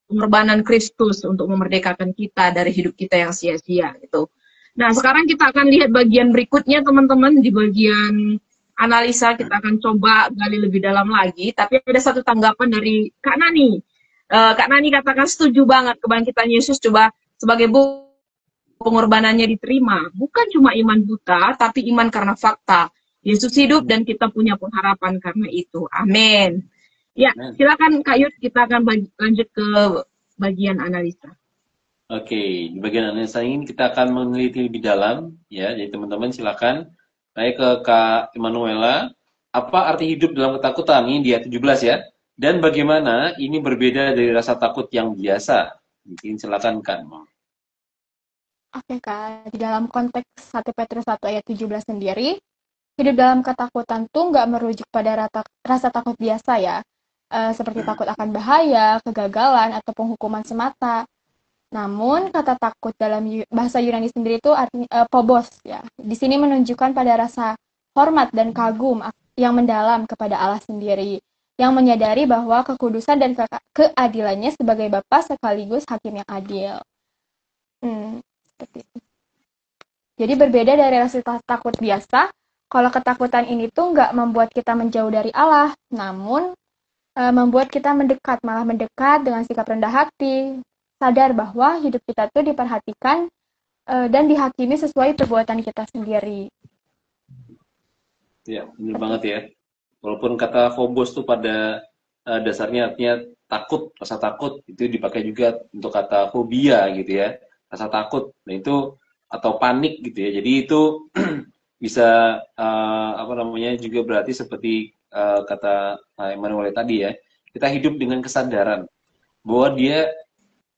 Speaker 2: pengorbanan Kristus untuk memerdekakan kita dari hidup kita yang sia-sia gitu. Nah, sekarang kita akan lihat bagian berikutnya teman-teman, di bagian analisa, kita akan coba gali lebih dalam lagi. Tapi ada satu tanggapan dari Kak Nani. Kak Nani katakan setuju banget kebangkitan Yesus coba sebagai bukti pengorbanannya diterima. Bukan cuma iman buta, tapi iman karena fakta. Yesus hidup dan kita punya pengharapan karena itu. Amin. Ya, silakan Kak Yud, kita akan lanjut ke bagian analisa.
Speaker 1: Oke, di bagian analisa ini kita akan meneliti lebih dalam, ya. Jadi teman-teman silakan. Saya ke Kak Emanuela. Apa arti hidup dalam ketakutan? Ini dia 17 ya. Dan bagaimana ini berbeda dari rasa takut yang biasa? Mungkin silakan Kak.
Speaker 4: Oke Kak, di dalam konteks 1 Petrus 1 ayat 17 sendiri, hidup dalam ketakutan tuh nggak merujuk pada rasa takut biasa ya, seperti takut akan bahaya, kegagalan, atau penghukuman semata. Namun, kata takut dalam bahasa Yunani sendiri itu artinya phobos ya. Di sini menunjukkan pada rasa hormat dan kagum yang mendalam kepada Allah sendiri, yang menyadari bahwa kekudusan dan keadilannya sebagai Bapa sekaligus Hakim yang adil. Seperti itu. Jadi berbeda dari rasa takut biasa, kalau ketakutan ini tuh nggak membuat kita menjauh dari Allah, namun membuat kita mendekat, malah mendekat dengan sikap rendah hati, sadar bahwa hidup kita tuh diperhatikan dan dihakimi sesuai perbuatan kita sendiri.
Speaker 1: Ya, benar banget ya. Walaupun kata phobos tuh pada dasarnya artinya takut, rasa takut, itu dipakai juga untuk kata fobia gitu ya. Rasa takut, nah itu atau panik gitu ya. Jadi itu bisa apa namanya juga berarti seperti kata Emmanuel tadi ya. Kita hidup dengan kesadaran bahwa dia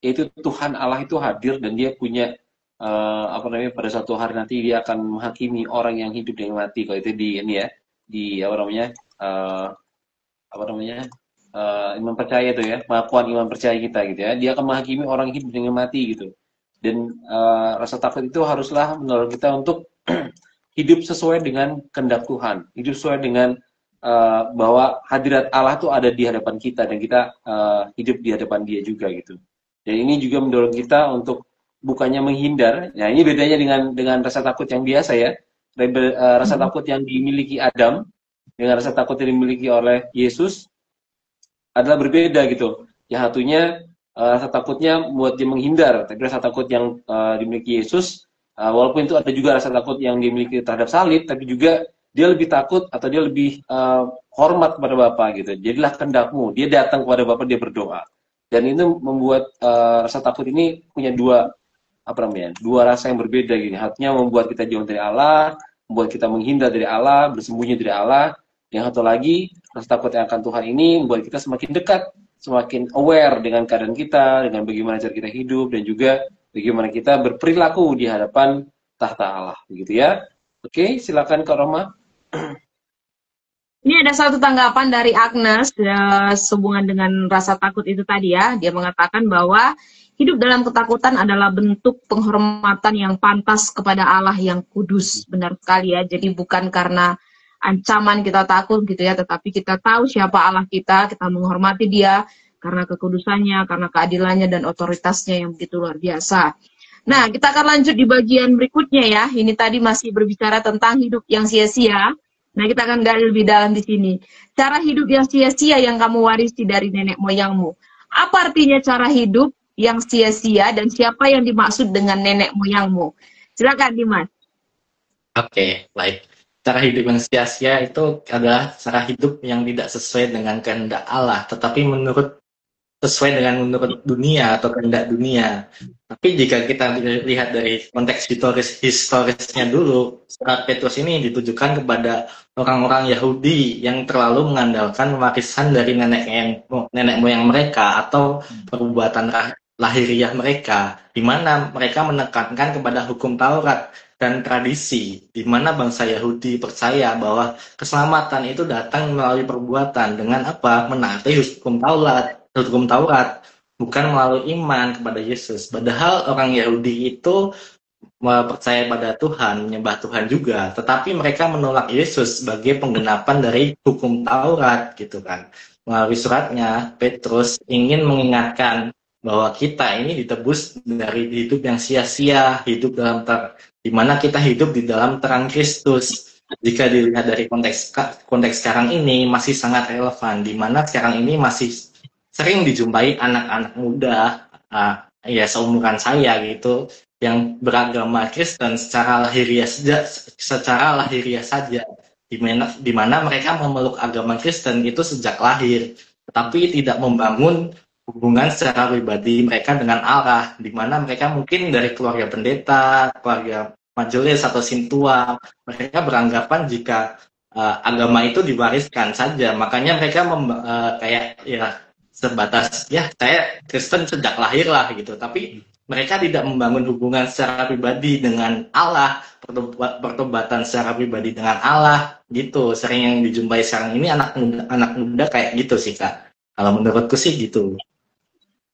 Speaker 1: yaitu Tuhan Allah itu hadir dan dia punya apa namanya pada suatu hari nanti dia akan menghakimi orang yang hidup dan mati. Kalau itu di ini ya di iman percaya itu ya, pengakuan iman percaya kita gitu ya. Dia akan menghakimi orang hidup dengan mati gitu. Dan rasa takut itu haruslah mendorong kita untuk hidup sesuai dengan kehendak Tuhan, hidup sesuai dengan bahwa hadirat Allah itu ada di hadapan kita dan kita hidup di hadapan Dia juga gitu. Dan ini juga mendorong kita untuk bukannya menghindar. Nah ini bedanya dengan rasa takut yang biasa ya. Rasa takut yang dimiliki Adam dengan rasa takut yang dimiliki oleh Yesus adalah berbeda gitu. Yang satunya rasa takutnya membuat dia menghindar, tapi rasa takut yang dimiliki Yesus, walaupun itu ada juga rasa takut yang dimiliki terhadap salib, tapi juga dia lebih takut atau dia lebih hormat kepada Bapa gitu. Jadilah kehendakmu. Dia datang kepada Bapa, dia berdoa. Dan itu membuat rasa takut ini punya dua rasa yang berbeda gini. Artinya membuat kita jauh dari Allah, membuat kita menghindar dari Allah, bersembunyi dari Allah. Yang satu lagi, rasa takut yang akan Tuhan ini membuat kita semakin dekat, semakin aware dengan keadaan kita, dengan bagaimana cara kita hidup, dan juga bagaimana kita berperilaku di hadapan tahta Allah, begitu ya. Oke, silakan Kak Roma.
Speaker 2: Ini ada satu tanggapan dari Agnes sehubungan dengan rasa takut itu tadi ya. Dia mengatakan bahwa hidup dalam ketakutan adalah bentuk penghormatan yang pantas kepada Allah yang kudus. Benar sekali ya. Jadi bukan karena ancaman kita takut gitu ya, tetapi kita tahu siapa Allah kita menghormati Dia karena kekudusannya, karena keadilannya dan otoritasnya yang begitu luar biasa. Nah, kita akan lanjut di bagian berikutnya ya. Ini tadi masih berbicara tentang hidup yang sia-sia. Nah, kita akan gali lebih dalam di sini. Cara hidup yang sia-sia yang kamu warisi dari nenek moyangmu. Apa artinya cara hidup yang sia-sia dan siapa yang dimaksud dengan nenek moyangmu? Silakan Dimas.
Speaker 3: Oke, baik. Cara hidup yang sia-sia itu adalah cara hidup yang tidak sesuai dengan kehendak Allah, tetapi sesuai dengan menurut dunia atau kehendak dunia. Tapi jika kita lihat dari konteks historisnya dulu, surat Petrus ini ditujukan kepada orang-orang Yahudi yang terlalu mengandalkan warisan dari nenek moyang mereka atau perbuatan lahiriah mereka, di mana mereka menekankan kepada hukum Taurat dan tradisi, di mana bangsa Yahudi percaya bahwa keselamatan itu datang melalui perbuatan dengan apa? Menaati hukum Taurat, bukan melalui iman kepada Yesus. Padahal orang Yahudi itu percaya pada Tuhan, menyembah Tuhan juga, tetapi mereka menolak Yesus sebagai penggenapan dari hukum Taurat gitu kan. Melalui suratnya, Petrus ingin mengingatkan bahwa kita ini ditebus dari hidup yang sia-sia, hidup dalam di mana kita hidup di dalam terang Kristus. jika dilihat dari konteks sekarang ini masih sangat relevan, di mana sekarang ini masih sering dijumpai anak-anak muda, ya seumuran saya gitu, yang beragama Kristen secara lahiriah saja, di mana mereka memeluk agama Kristen itu sejak lahir, tetapi tidak membangun hubungan secara pribadi mereka dengan Allah, di mana mereka mungkin dari keluarga pendeta, keluarga majelis atau sintua, mereka beranggapan jika agama itu diwariskan saja, makanya mereka kayak ya sebatas ya saya Kristen sejak lahir lah gitu, tapi mereka tidak membangun hubungan secara pribadi dengan Allah, pertobatan secara pribadi dengan Allah gitu. Sering yang dijumpai sekarang ini anak muda kayak gitu sih Kak, kalau menurutku sih gitu.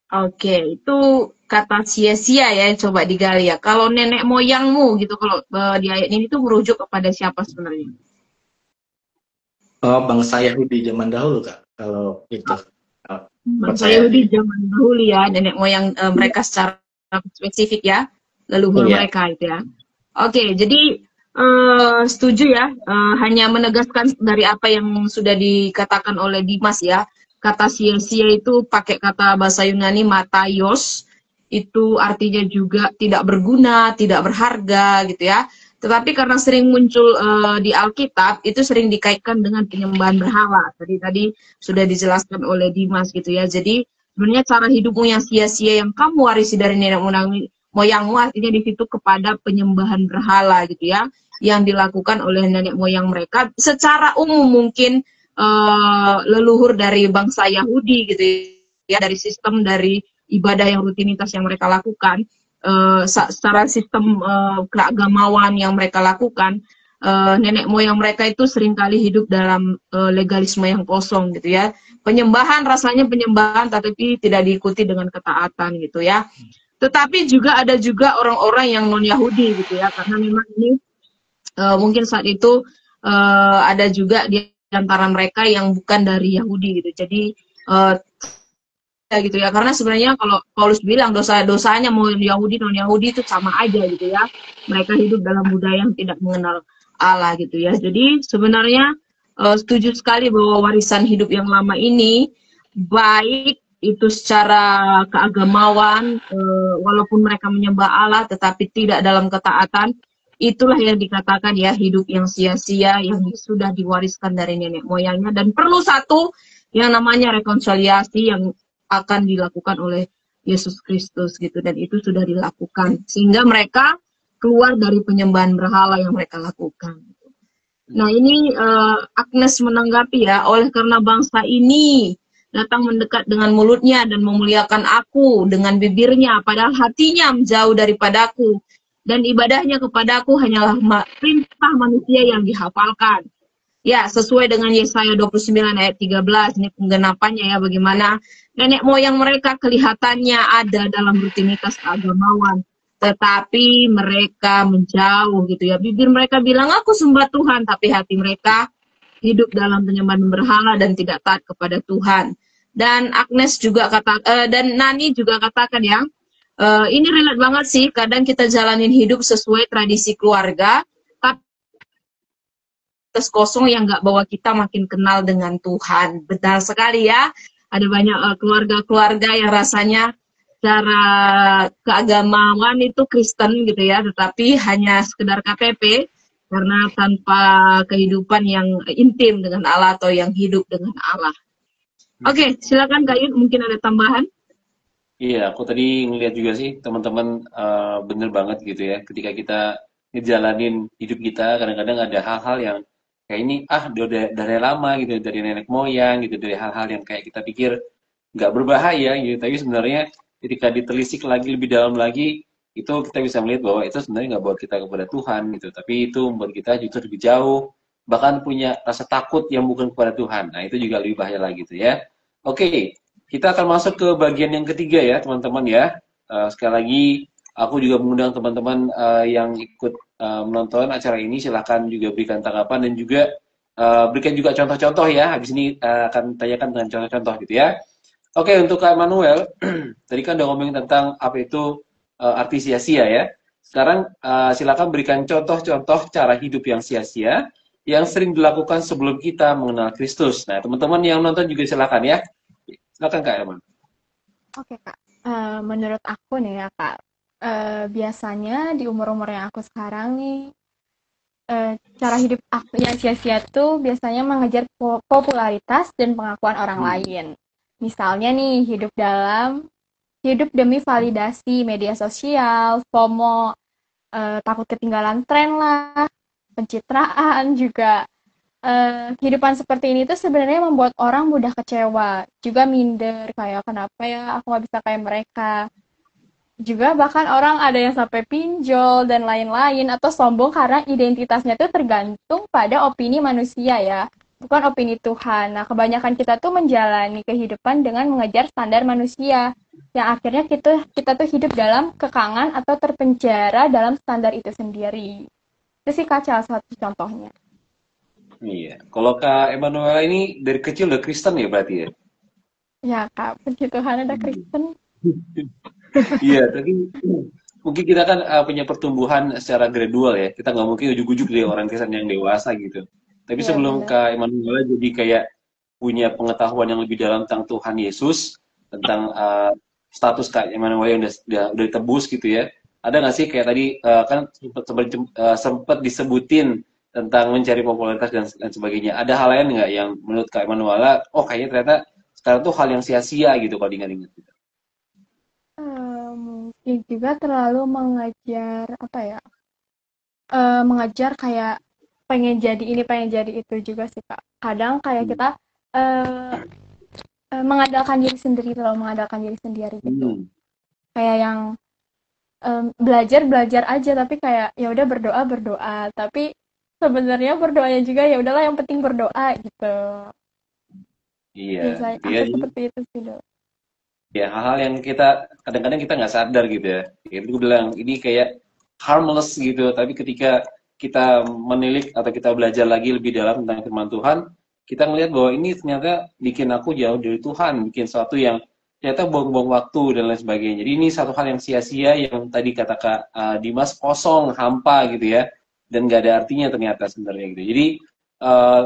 Speaker 2: Oke, itu kata sia-sia ya, coba digali ya. Kalau nenek moyangmu gitu, kalau di ayat ini tuh merujuk kepada siapa sebenarnya?
Speaker 3: Bangsa Yahudi zaman dahulu Kak, kalau itu.
Speaker 2: Bangsa Yahudi zaman dahulu ya, nenek moyang mereka secara spesifik ya, leluhur mereka itu ya. Oke, jadi setuju ya, hanya menegaskan dari apa yang sudah dikatakan oleh Dimas ya. Kata sia-sia itu pakai kata bahasa Yunani mataios, itu artinya juga tidak berguna, tidak berharga gitu ya. Tetapi karena sering muncul di Alkitab, itu sering dikaitkan dengan penyembahan berhala. Tadi sudah dijelaskan oleh Dimas gitu ya. Jadi sebenarnya cara hidupmu yang sia-sia yang kamu warisi dari nenek moyangmu artinya di situ kepada penyembahan berhala gitu ya, yang dilakukan oleh nenek moyang mereka. Secara umum mungkin leluhur dari bangsa Yahudi gitu ya, dari sistem dari ibadah yang rutinitas yang mereka lakukan, secara sistem keagamawan yang mereka lakukan, nenek moyang mereka itu seringkali hidup dalam legalisme yang kosong gitu ya. Penyembahan rasanya penyembahan tetapi tidak diikuti dengan ketaatan gitu ya. Tetapi juga ada juga orang-orang yang non Yahudi gitu ya, karena memang ini mungkin saat itu ada juga di antara mereka yang bukan dari Yahudi gitu. Jadi ya gitu ya, karena sebenarnya kalau Paulus bilang dosa-dosanya mau Yahudi non Yahudi itu sama aja gitu ya. Mereka hidup dalam budaya yang tidak mengenal Allah gitu ya. Jadi sebenarnya setuju sekali bahwa warisan hidup yang lama ini baik itu secara keagamawan, walaupun mereka menyembah Allah tetapi tidak dalam ketaatan, itulah yang dikatakan ya hidup yang sia-sia yang sudah diwariskan dari nenek moyangnya, dan perlu satu yang namanya rekonsiliasi yang akan dilakukan oleh Yesus Kristus gitu, dan itu sudah dilakukan sehingga mereka keluar dari penyembahan berhala yang mereka lakukan. Nah ini Agnes menanggapi ya, oleh karena bangsa ini datang mendekat dengan mulutnya dan memuliakan aku dengan bibirnya, padahal hatinya menjauh daripadaku, dan ibadahnya kepadaku hanyalah perintah manusia yang dihafalkan. Ya, sesuai dengan Yesaya 29 ayat 13, ini penggenapannya ya, bagaimana nenek moyang mereka kelihatannya ada dalam rutinitas keagamaan, tetapi mereka menjauh gitu ya. Bibir mereka bilang, aku sembah Tuhan, tapi hati mereka hidup dalam penyembahan berhala dan tidak taat kepada Tuhan. Dan Agnes juga dan Nani juga katakan ya, ini relate banget sih, kadang kita jalanin hidup sesuai tradisi keluarga, tapi kosong yang nggak bawa kita makin kenal dengan Tuhan. Benar sekali ya, ada banyak keluarga-keluarga yang rasanya secara keagamaan itu Kristen gitu ya, tetapi hanya sekedar KTP, karena tanpa kehidupan yang intim dengan Allah atau yang hidup dengan Allah. Oke, silakan Kak Yud, mungkin ada tambahan?
Speaker 1: Iya, aku tadi ngeliat juga sih teman-teman, bener banget gitu ya. Ketika kita ngejalanin hidup kita, kadang-kadang ada hal-hal yang kayak ini, dari lama gitu, dari nenek moyang gitu, dari hal-hal yang kayak kita pikir nggak berbahaya gitu. Tapi sebenarnya ketika ditelisik lagi lebih dalam lagi, itu kita bisa melihat bahwa itu sebenarnya nggak bawa kita kepada Tuhan gitu. Tapi itu membuat kita justru lebih jauh, bahkan punya rasa takut yang bukan kepada Tuhan. Nah itu juga lebih bahaya lagi gitu ya. Oke. Kita akan masuk ke bagian yang ketiga ya teman-teman ya. Sekali lagi aku juga mengundang teman-teman yang ikut menonton acara ini, silahkan juga berikan tanggapan dan juga berikan juga contoh-contoh ya. Habis ini akan tanyakan dengan contoh-contoh gitu ya. Oke, untuk Kak Manuel, tadi kan udah ngomongin tentang apa itu arti sia-sia ya. Sekarang silahkan berikan contoh-contoh cara hidup yang sia-sia yang sering dilakukan sebelum kita mengenal Kristus. Nah, teman-teman yang nonton juga silakan ya. Silakan Kak Elman.
Speaker 4: Oke Kak, menurut aku nih ya Kak, biasanya di umur-umur yang aku sekarang nih, cara hidup aku yang sia-sia tuh biasanya mengejar popularitas dan pengakuan orang lain. Misalnya nih, hidup demi validasi media sosial, FOMO, takut ketinggalan tren lah, pencitraan juga. Kehidupan seperti ini tuh sebenarnya membuat orang mudah kecewa, juga minder kayak kenapa ya aku nggak bisa kayak mereka. Juga bahkan orang ada yang sampai pinjol dan lain-lain atau sombong karena identitasnya tuh tergantung pada opini manusia ya, bukan opini Tuhan. Nah, kebanyakan kita tuh menjalani kehidupan dengan mengejar standar manusia, yang akhirnya kita tuh hidup dalam kekangan atau terpenjara dalam standar itu sendiri. Itu sih Kak, salah satu contohnya.
Speaker 1: Iya. Kalau Kak Emanuela ini dari kecil udah Kristen ya berarti ya?
Speaker 4: Ya Kak, puji Tuhan ada Kristen.
Speaker 1: Iya, tapi mungkin kita kan punya pertumbuhan secara gradual ya. Kita nggak mungkin ujuk-ujuk dari orang Kristen yang dewasa gitu. Tapi
Speaker 4: Iya
Speaker 1: sebelum
Speaker 4: benar.
Speaker 1: Kak Emanuela jadi kayak punya pengetahuan yang lebih dalam tentang Tuhan Yesus, tentang status Kak Emanuela yang udah ditebus gitu ya. Ada nggak sih kayak tadi kan sempat disebutin tentang mencari popularitas dan sebagainya. Ada hal lain nggak yang menurut Kak Emanuela, oh kayaknya ternyata sekarang tuh hal yang sia-sia gitu kalau diingat-ingat.
Speaker 4: Mungkin juga terlalu mengajar apa ya? Mengajar kayak pengen jadi ini, pengen jadi itu juga sih Kak. Kadang kayak kita eh, mengandalkan diri sendiri, terlalu mengandalkan diri sendiri gitu. Kayak yang belajar aja tapi kayak ya udah berdoa, tapi sebenarnya berdoanya juga ya udahlah yang penting berdoa gitu.
Speaker 1: Iya,
Speaker 4: Biasanya
Speaker 1: gitu ya.
Speaker 4: aku seperti itu sih, Do.
Speaker 1: Ya, hal-hal yang kita kadang-kadang kita nggak sadar gitu ya. Itu gue bilang ini kayak harmless gitu, tapi ketika kita menilik atau kita belajar lagi lebih dalam tentang firman Tuhan, kita ngelihat bahwa ini ternyata bikin aku jauh dari Tuhan, bikin sesuatu yang ternyata buang-buang waktu dan lain sebagainya. Jadi ini satu hal yang sia-sia yang tadi kata Kak Dimas kosong, hampa gitu ya, dan nggak ada artinya ternyata sebenarnya gitu. Jadi uh,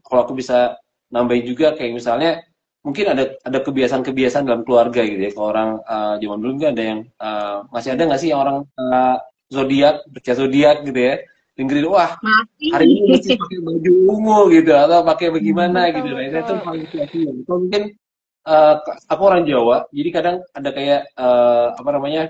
Speaker 1: kalau aku bisa nambahin juga kayak misalnya mungkin ada kebiasaan-kebiasaan dalam keluarga gitu ya. Kalau orang zaman dulu kan ada yang masih ada nggak sih yang orang zodiak, percaya zodiak gitu ya. Dengerin, wah hari ini mesti
Speaker 2: Masih.
Speaker 1: pakai baju ungu gitu atau pakai bagaimana gitu.
Speaker 4: Betul
Speaker 1: Nah, itu
Speaker 4: betul.
Speaker 1: paling sia-sia. Atau mungkin aku orang Jawa, jadi kadang ada kayak apa namanya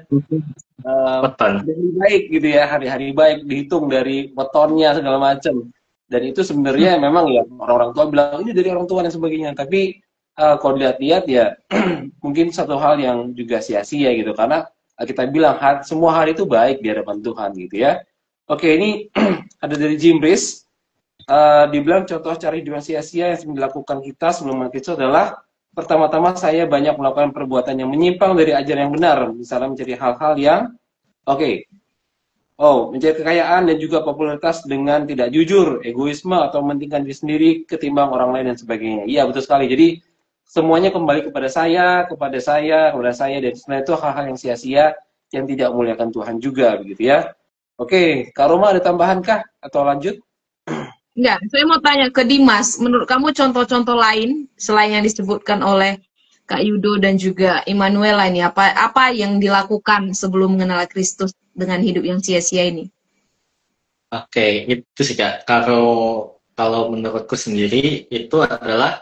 Speaker 3: Weton.
Speaker 1: hari baik gitu ya, hari-hari baik dihitung dari wetonnya segala macam. Dan itu sebenarnya memang ya orang-orang tua bilang ini dari orang tua dan sebagainya. Tapi kalau dilihat-lihat ya mungkin satu hal yang juga sia-sia gitu karena kita bilang semua hari itu baik di hadapan Tuhan gitu ya. Oke, ini ada dari Jimbris. Dibilang contoh cara hidup yang sia-sia yang sering dilakukan kita sebelum mengenal Kristus adalah pertama-tama saya banyak melakukan perbuatan yang menyimpang dari ajaran yang benar, misalnya mencari hal-hal yang mencari kekayaan dan juga popularitas dengan tidak jujur, egoisme atau mementingkan diri sendiri ketimbang orang lain dan sebagainya. Iya, betul sekali. Jadi semuanya kembali kepada saya, dan sebenarnya itu hal-hal yang sia-sia yang tidak memuliakan Tuhan juga begitu ya. Oke, Kak Roma ada tambahan kah atau lanjut?
Speaker 2: Enggak, saya mau tanya ke Dimas, menurut kamu contoh-contoh lain selain yang disebutkan oleh Kak Yudo dan juga Immanuela ini, apa yang dilakukan sebelum mengenal Kristus dengan hidup yang sia-sia ini?
Speaker 3: Oke, itu sih Kak. Kalau menurutku sendiri itu adalah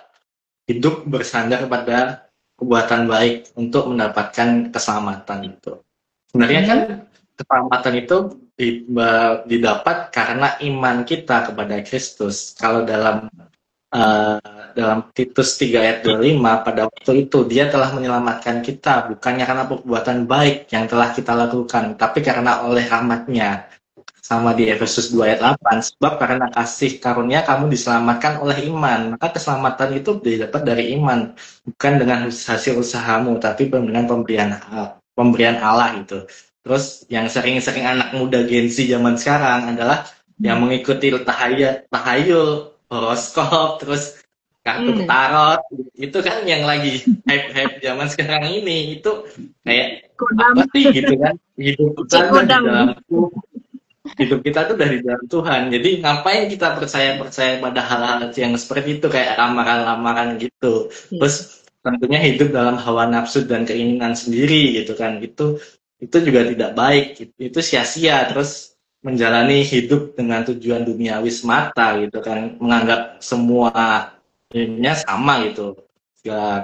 Speaker 3: hidup bersandar pada perbuatan baik untuk mendapatkan keselamatan itu. Sebenarnya kan keselamatan itu didapat karena iman kita kepada Kristus. Kalau dalam Titus 3 ayat 25, pada waktu itu dia telah menyelamatkan kita bukannya karena perbuatan baik yang telah kita lakukan, tapi karena oleh rahmat-Nya. Sama di Efesus 2 ayat 8, sebab karena kasih karunia kamu diselamatkan oleh iman. Maka keselamatan itu didapat dari iman, bukan dengan hasil usahamu, tapi dengan pemberian Allah itu. Terus yang sering-sering anak muda Gen Z zaman sekarang adalah yang mengikuti tahayul, horoskop, terus kartu tarot. Itu kan yang lagi hype-hype zaman sekarang ini. Itu kayak
Speaker 2: Kodam.
Speaker 3: apa sih gitu kan? Hidup kita di dalam hidup kita tuh dari dalam Tuhan. Jadi ngapain kita percaya pada hal-hal yang seperti itu kayak ramalan-ramalan gitu. Terus tentunya hidup dalam hawa nafsu dan keinginan sendiri gitu kan. Itu juga tidak baik. Itu sia-sia. Terus menjalani hidup dengan tujuan duniawi semata gitu kan. Menganggap semuanya sama gitu.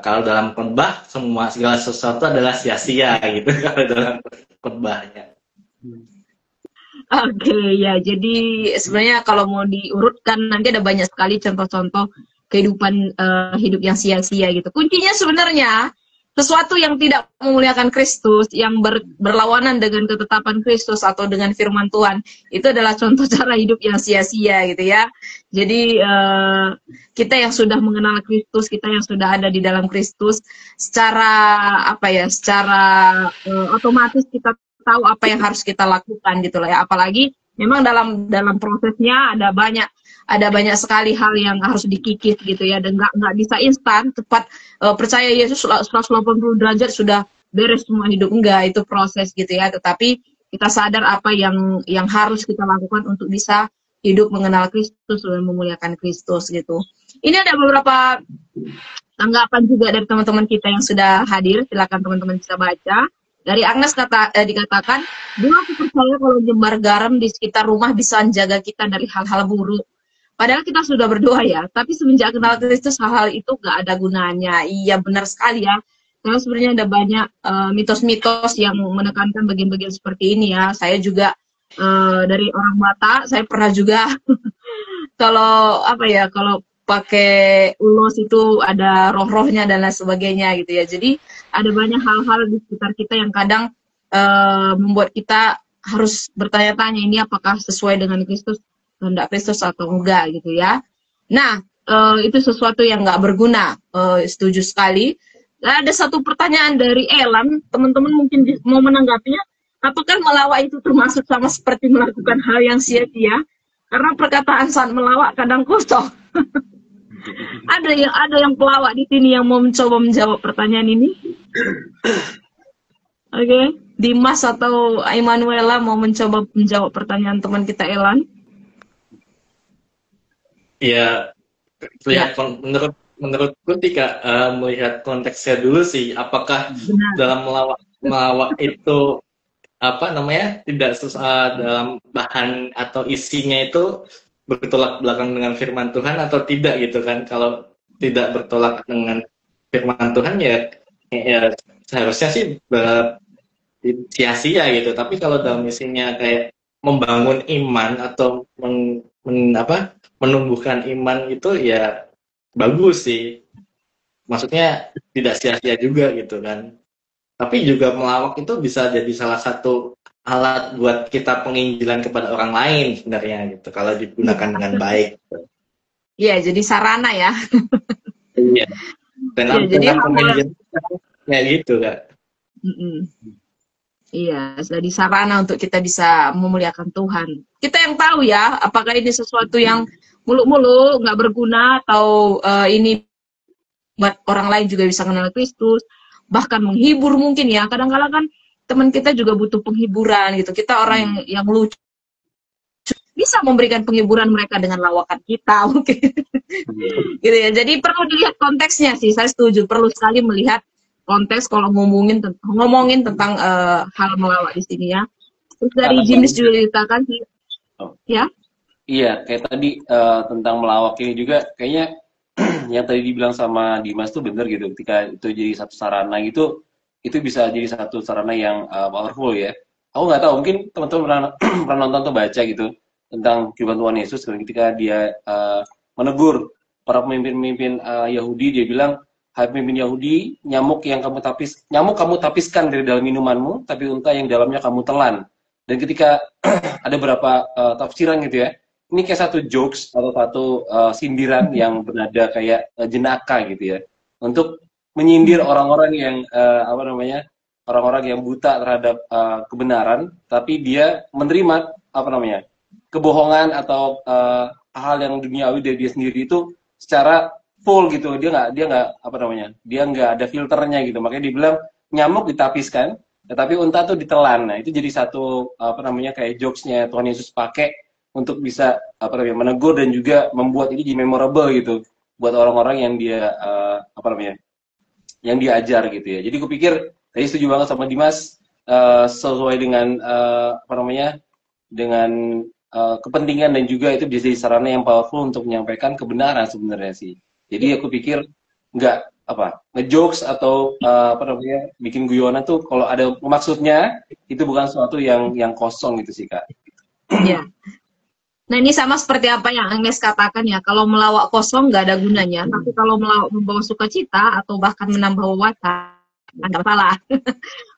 Speaker 3: Kalau dalam khotbah segala sesuatu adalah sia-sia gitu kalau dalam khotbahnya.
Speaker 2: Oke, ya. Jadi sebenarnya kalau mau diurutkan nanti ada banyak sekali contoh-contoh kehidupan hidup yang sia-sia gitu. Kuncinya sebenarnya sesuatu yang tidak memuliakan Kristus, yang berlawanan dengan ketetapan Kristus atau dengan firman Tuhan, itu adalah contoh cara hidup yang sia-sia gitu ya. Jadi kita yang sudah mengenal Kristus, kita yang sudah ada di dalam Kristus, secara secara otomatis kita tahu apa yang harus kita lakukan gitu loh ya. Apalagi memang dalam prosesnya ada banyak sekali hal yang harus dikikis gitu ya, dan nggak bisa instan cepat percaya Yesus 180 derajat sudah beres semua hidup, enggak, itu proses gitu ya. Tetapi kita sadar apa yang harus kita lakukan untuk bisa hidup mengenal Kristus dan memuliakan Kristus gitu. Ini ada beberapa tanggapan juga dari teman-teman kita yang sudah hadir, silakan teman-teman bisa baca. Dari Agnes dikatakan, dulu aku percaya kalau jembar garam di sekitar rumah bisa menjaga kita dari hal-hal buruk. Padahal kita sudah berdoa ya, tapi semenjak kenal Kristus hal-hal itu gak ada gunanya. Iya benar sekali ya. Karena sebenarnya ada banyak mitos-mitos yang menekankan bagian-bagian seperti ini ya. Saya juga dari orang Batak, saya pernah juga kalau pakai ulos itu ada roh-rohnya dan lain sebagainya gitu ya. Jadi ada banyak hal-hal di sekitar kita yang kadang membuat kita harus bertanya-tanya ini apakah sesuai dengan Kristus, kehendak Kristus atau enggak gitu ya. Nah, itu sesuatu yang nggak berguna. Setuju sekali. Ada satu pertanyaan dari Elan, teman-teman mungkin mau menanggapinya. Apakah melawak itu termasuk sama seperti melakukan hal yang sia-sia? Karena perkataan saat melawak kadang kosong. Ada yang pelawak di sini yang mau mencoba menjawab pertanyaan ini. Oke, Dimas atau Emanuela mau mencoba menjawab pertanyaan teman kita Elan?
Speaker 3: Ya, menurutku Tika, melihat konteksnya dulu sih, apakah dalam melawak itu tidak dalam bahan atau isinya itu bertolak belakang dengan firman Tuhan atau tidak gitu kan. Kalau tidak bertolak dengan firman Tuhan ya seharusnya sih sia-sia gitu. Tapi kalau dalam isinya kayak membangun iman atau menumbuhkan iman itu ya bagus sih. Maksudnya tidak sia-sia juga gitu kan. Tapi juga melawak itu bisa jadi salah satu alat buat kita penginjilan kepada orang lain sebenarnya gitu kalau digunakan dengan baik.
Speaker 2: Iya, jadi sarana ya.
Speaker 3: Iya. Dan
Speaker 2: jadi
Speaker 3: penginjilan ya gitu Kak.
Speaker 2: Iya, jadi sarana untuk kita bisa memuliakan Tuhan. Kita yang tahu ya, apakah ini sesuatu yang muluk-muluk, nggak berguna, atau ini buat orang lain juga bisa kenal Kristus, bahkan menghibur mungkin ya. Kadang-kadang kan teman kita juga butuh penghiburan gitu. Kita orang yang lucu, bisa memberikan penghiburan mereka dengan lawakan kita mungkin. Gitu ya. Jadi perlu dilihat konteksnya sih. Saya setuju, perlu sekali melihat konteks kalau ngomongin tentang hal melawak di sini ya. Terus dari James juga diceritakan sih. Ya.
Speaker 1: Iya, kayak tadi tentang melawak ini juga kayaknya yang tadi dibilang sama Dimas tuh bener gitu. Ketika itu jadi satu sarana gitu, itu bisa jadi satu sarana yang powerful ya. Aku nggak tahu, mungkin teman-teman pernah nonton atau baca gitu tentang kehidupan Tuhan Yesus ketika dia menegur para pemimpin Yahudi. Dia bilang, hai pemimpin Yahudi, nyamuk kamu tapiskan dari dalam minumanmu, tapi unta yang dalamnya kamu telan. Dan ketika ada beberapa tafsiran gitu ya, ini kayak satu jokes atau satu sindiran yang bernada kayak jenaka gitu ya, untuk menyindir orang-orang yang orang-orang yang buta terhadap kebenaran, tapi dia menerima kebohongan atau hal yang duniawi dari dia sendiri itu secara full gitu. Dia nggak ada filternya gitu. Makanya dibilang nyamuk ditapiskan, tetapi unta tuh ditelan. Nah, itu jadi satu apa namanya kayak jokesnya Tuhan Yesus pakai untuk bisa apa namanya menegur dan juga membuat ini jadi memorable gitu buat orang-orang yang dia apa namanya yang diajar gitu ya. Jadi kupikir tadi setuju banget sama Dimas sesuai dengan apa namanya dengan kepentingan dan juga itu bisa jadi sarana yang powerful untuk menyampaikan kebenaran sebenarnya sih. Jadi aku pikir nggak apa ngejokes atau apa namanya bikin guyonan tuh kalau ada maksudnya itu bukan sesuatu yang kosong gitu sih Kak.
Speaker 2: Ya. Nah ini sama seperti apa yang Agnes katakan ya, kalau melawak kosong nggak ada gunanya, tapi kalau melawak membawa sukacita atau bahkan menambah wawasan, nggak salah.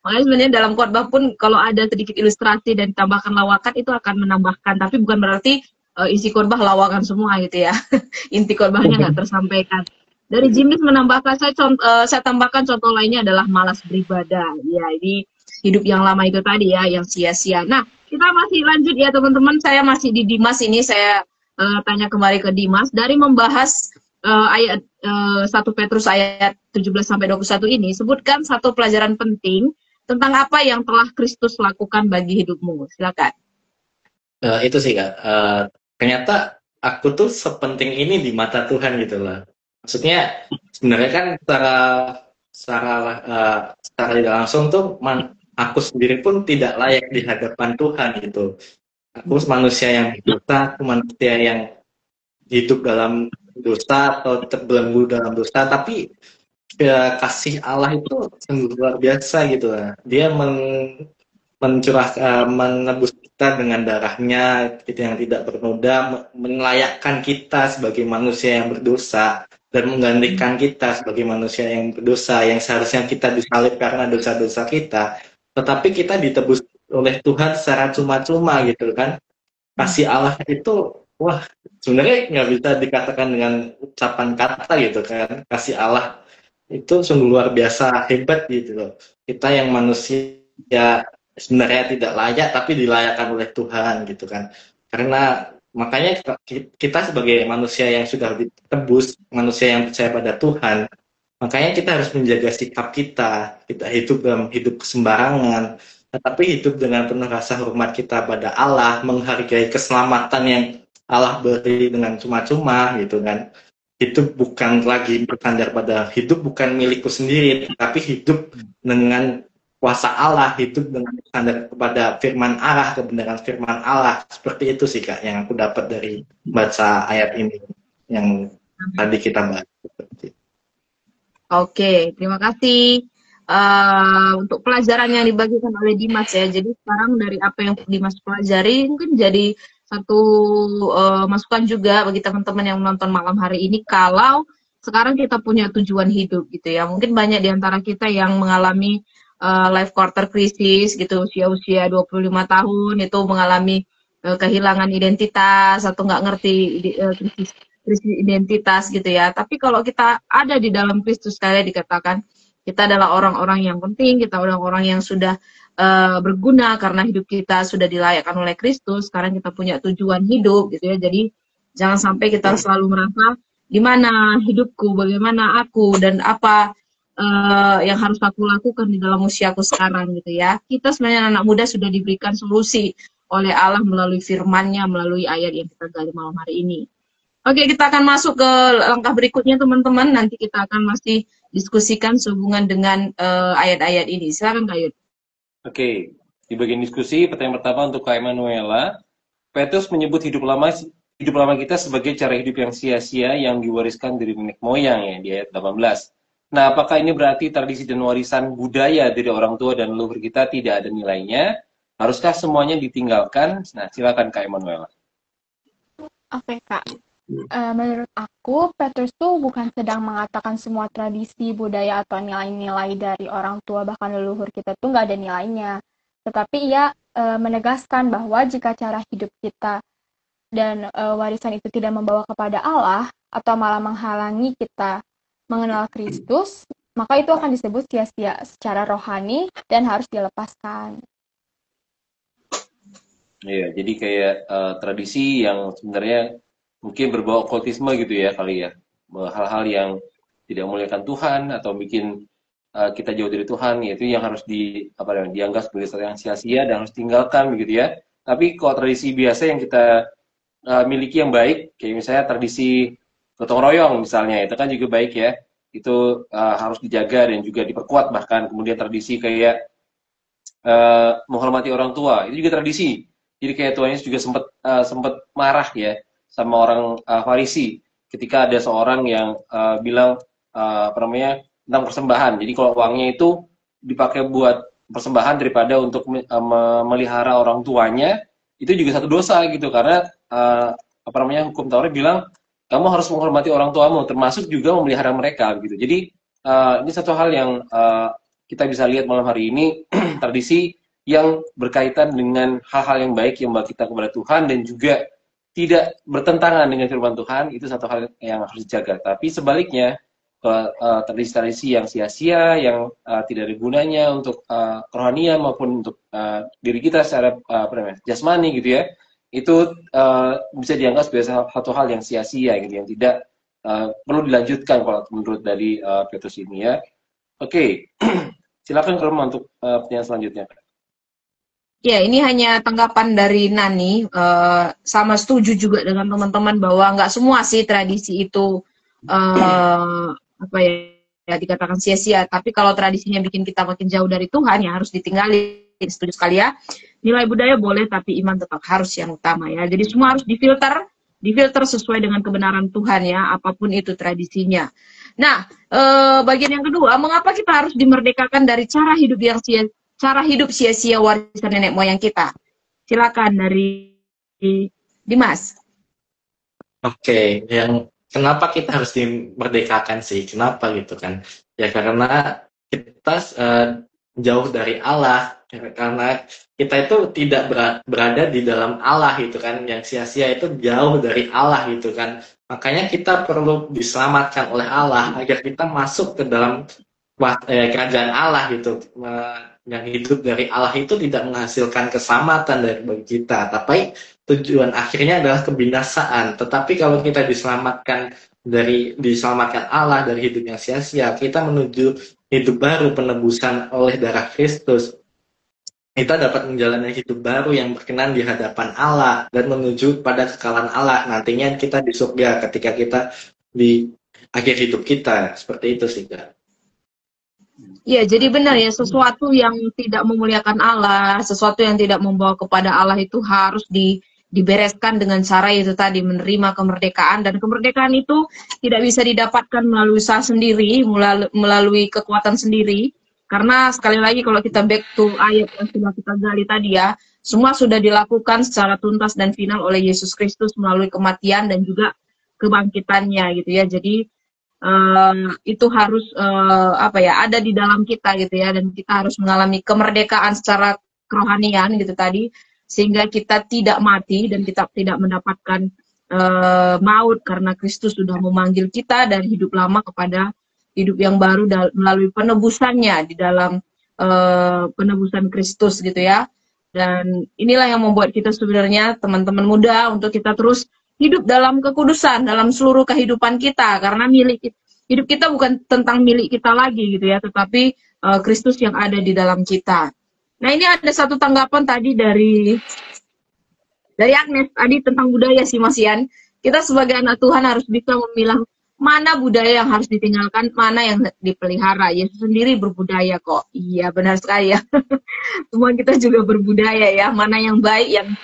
Speaker 2: Makanya sebenarnya dalam khotbah pun kalau ada sedikit ilustrasi dan ditambahkan lawakan itu akan menambahkan, tapi bukan berarti isi khotbah lawakan semua gitu ya. Inti khotbahnya nggak tersampaikan. Dari Jimis menambahkan, saya tambahkan contoh lainnya adalah malas beribadah. Ya ini hidup yang lama itu tadi ya, yang sia-sia. Nah, kita masih lanjut ya teman-teman. Saya masih di Dimas ini. Saya tanya kembali ke Dimas dari membahas ayat 1 Petrus ayat 17-21 ini. Sebutkan satu pelajaran penting tentang apa yang telah Kristus lakukan bagi hidupmu. Silakan.
Speaker 3: Itu sih Kak. Ternyata aku tuh sepenting ini di mata Tuhan gitu loh. Maksudnya sebenarnya kan secara tidak langsung tuh aku sendiri pun tidak layak di hadapan Tuhan gitu. Aku manusia yang berdosa, aku manusia yang hidup dalam dosa atau terbelenggu dalam dosa, tapi kasih Allah itu sungguh luar biasa gitu lah. Dia menebus kita dengan darahnya itu yang tidak bernoda, melayakkan kita sebagai manusia yang berdosa dan menggantikan kita sebagai manusia yang berdosa yang seharusnya kita disalib karena dosa-dosa kita, tetapi kita ditebus oleh Tuhan secara cuma-cuma gitu kan. Kasih Allah itu wah sebenarnya nggak bisa dikatakan dengan ucapan kata gitu kan. Kasih Allah itu sungguh luar biasa hebat gitu loh. Kita yang manusia sebenarnya tidak layak tapi dilayakkan oleh Tuhan gitu kan. Karena makanya kita sebagai manusia yang sudah ditebus, manusia yang percaya pada Tuhan, makanya kita harus menjaga sikap kita. Kita hidup dalam hidup kesembarangan, tetapi hidup dengan penuh rasa hormat kita pada Allah, menghargai keselamatan yang Allah beri dengan cuma-cuma gitu kan. Hidup bukan lagi bersandar pada hidup bukan milikku sendiri, tapi hidup dengan kuasa Allah, hidup dengan standar kepada firman Allah, kebenaran firman Allah. Seperti itu sih Kak yang aku dapat dari baca ayat ini yang tadi kita bahas.
Speaker 2: Oke, terima kasih untuk pelajaran yang dibagikan oleh Dimas ya. Jadi sekarang dari apa yang Dimas pelajari mungkin jadi satu masukan juga bagi teman-teman yang menonton malam hari ini, kalau sekarang kita punya tujuan hidup gitu ya. Mungkin banyak di antara kita yang mengalami life quarter crisis gitu, usia 25 tahun itu mengalami kehilangan identitas atau nggak ngerti krisis identitas gitu ya. Tapi kalau kita ada di dalam Kristus, sekali dikatakan kita adalah orang-orang yang penting, kita orang-orang yang sudah berguna karena hidup kita sudah dilayakkan oleh Kristus. Sekarang kita punya tujuan hidup gitu ya. Jadi jangan sampai kita selalu merasa di mana hidupku, bagaimana aku dan apa yang harus aku lakukan di dalam usiaku sekarang gitu ya. Kita sebenarnya anak muda sudah diberikan solusi oleh Allah melalui firman-Nya, melalui ayat yang kita gali malam hari ini. Oke, kita akan masuk ke langkah berikutnya teman-teman. Nanti kita akan masih diskusikan sehubungan dengan ayat-ayat ini. Silakan Kak Yud.
Speaker 1: Oke, di bagian diskusi pertanyaan pertama untuk Kak Emanuela. Petrus menyebut hidup lama kita sebagai cara hidup yang sia-sia yang diwariskan dari nenek moyang ya di ayat 18. Nah, apakah ini berarti tradisi dan warisan budaya dari orang tua dan leluhur kita tidak ada nilainya? Haruskah semuanya ditinggalkan? Nah, silakan Kak Emanuela.
Speaker 4: Oke, Kak. Menurut aku, Petrus tuh bukan sedang mengatakan semua tradisi, budaya, atau nilai-nilai dari orang tua bahkan leluhur kita tuh nggak ada nilainya. Tetapi ia menegaskan bahwa jika cara hidup kita dan warisan itu tidak membawa kepada Allah atau malah menghalangi kita mengenal Kristus, maka itu akan disebut sia-sia secara rohani dan harus dilepaskan.
Speaker 1: Iya, jadi kayak tradisi yang sebenarnya mungkin berbau okultisme gitu ya kali ya. Hal-hal yang tidak memuliakan Tuhan atau bikin kita jauh dari Tuhan, yaitu yang harus dianggap sebagai sesuatu yang sia-sia dan harus tinggalkan begitu ya. Tapi kalau tradisi biasa yang kita miliki yang baik, kayak misalnya tradisi gotong royong misalnya, itu kan juga baik ya. Itu harus dijaga dan juga diperkuat. Bahkan kemudian tradisi kayak menghormati orang tua, itu juga tradisi. Jadi kayak Tuhan Yesus juga sempat marah ya sama orang Farisi ketika ada seorang yang bilang tentang persembahan. Jadi kalau uangnya itu dipakai buat persembahan daripada untuk memelihara orang tuanya, itu juga satu dosa gitu, karena hukum Taurat bilang kamu harus menghormati orang tuamu, termasuk juga memelihara mereka gitu. Jadi ini satu hal yang kita bisa lihat malam hari ini, tradisi yang berkaitan dengan hal-hal yang baik yang membawa kita kepada Tuhan dan juga tidak bertentangan dengan firman Tuhan, itu satu hal yang harus dijaga. Tapi sebaliknya, tradisi-tradisi yang sia-sia, yang tidak ada gunanya untuk kerohanian maupun untuk diri kita secara jasmani gitu ya, itu bisa dianggap sebagai satu hal yang sia-sia gitu, yang tidak perlu dilanjutkan kalau menurut dari Petrus ini ya. Oke, silakan Karma untuk pertanyaan selanjutnya.
Speaker 2: Ya, ini hanya tanggapan dari Nani. Sama setuju juga dengan teman-teman bahwa nggak semua sih tradisi itu dikatakan sia-sia. Tapi kalau tradisinya bikin kita makin jauh dari Tuhan, ya harus ditinggalin. Setuju sekali ya. Nilai budaya boleh, tapi iman tetap harus yang utama ya. Jadi semua harus difilter sesuai dengan kebenaran Tuhan ya, apapun itu tradisinya. Nah, bagian yang kedua, mengapa kita harus dimerdekakan dari cara hidup sia-sia warisan nenek moyang kita? Silakan dari Dimas.
Speaker 3: Oke, kenapa kita harus dimerdekakan sih? Kenapa gitu kan? Ya karena kita jauh dari Allah, karena kita itu tidak berada di dalam Allah gitu kan, yang sia-sia itu jauh dari Allah gitu kan. Makanya kita perlu diselamatkan oleh Allah agar kita masuk ke dalam kerajaan Allah gitu. Yang hidup dari Allah itu tidak menghasilkan keselamatan bagi kita, tapi tujuan akhirnya adalah kebinasaan. Tetapi kalau kita diselamatkan Allah dari hidup yang sia-sia, kita menuju hidup baru, penebusan oleh darah Kristus. Kita dapat menjalani hidup baru yang berkenan di hadapan Allah dan menuju pada kekalahan Allah. Nantinya kita di surga ketika kita di akhir hidup kita. Seperti itu sih, Kak.
Speaker 2: Ya, jadi benar ya, sesuatu yang tidak memuliakan Allah, sesuatu yang tidak membawa kepada Allah itu harus dibereskan dengan cara itu tadi, menerima kemerdekaan. Dan kemerdekaan itu tidak bisa didapatkan melalui usaha sendiri, melalui kekuatan sendiri. Karena sekali lagi kalau kita back to ayat yang sudah kita gali tadi ya, semua sudah dilakukan secara tuntas dan final oleh Yesus Kristus melalui kematian dan juga kebangkitannya gitu ya. Jadi itu harus ada di dalam kita gitu ya, dan kita harus mengalami kemerdekaan secara kerohanian gitu tadi, sehingga kita tidak mati dan kita tidak mendapatkan maut, karena Kristus sudah memanggil kita dari hidup lama kepada hidup yang baru melalui penebusannya di dalam penebusan Kristus gitu ya. Dan inilah yang membuat kita sebenarnya teman-teman muda untuk kita terus hidup dalam kekudusan dalam seluruh kehidupan kita, karena hidup kita bukan tentang milik kita lagi gitu ya, tetapi Kristus yang ada di dalam kita. Nah, ini ada satu tanggapan tadi dari Agnes tadi tentang budaya sih Mas Ian. Kita sebagai anak Tuhan harus bisa memilah mana budaya yang harus ditinggalkan, mana yang dipelihara. Yesus sendiri berbudaya kok. Iya, benar sekali ya. Semua kita juga berbudaya ya. Mana yang baik, yang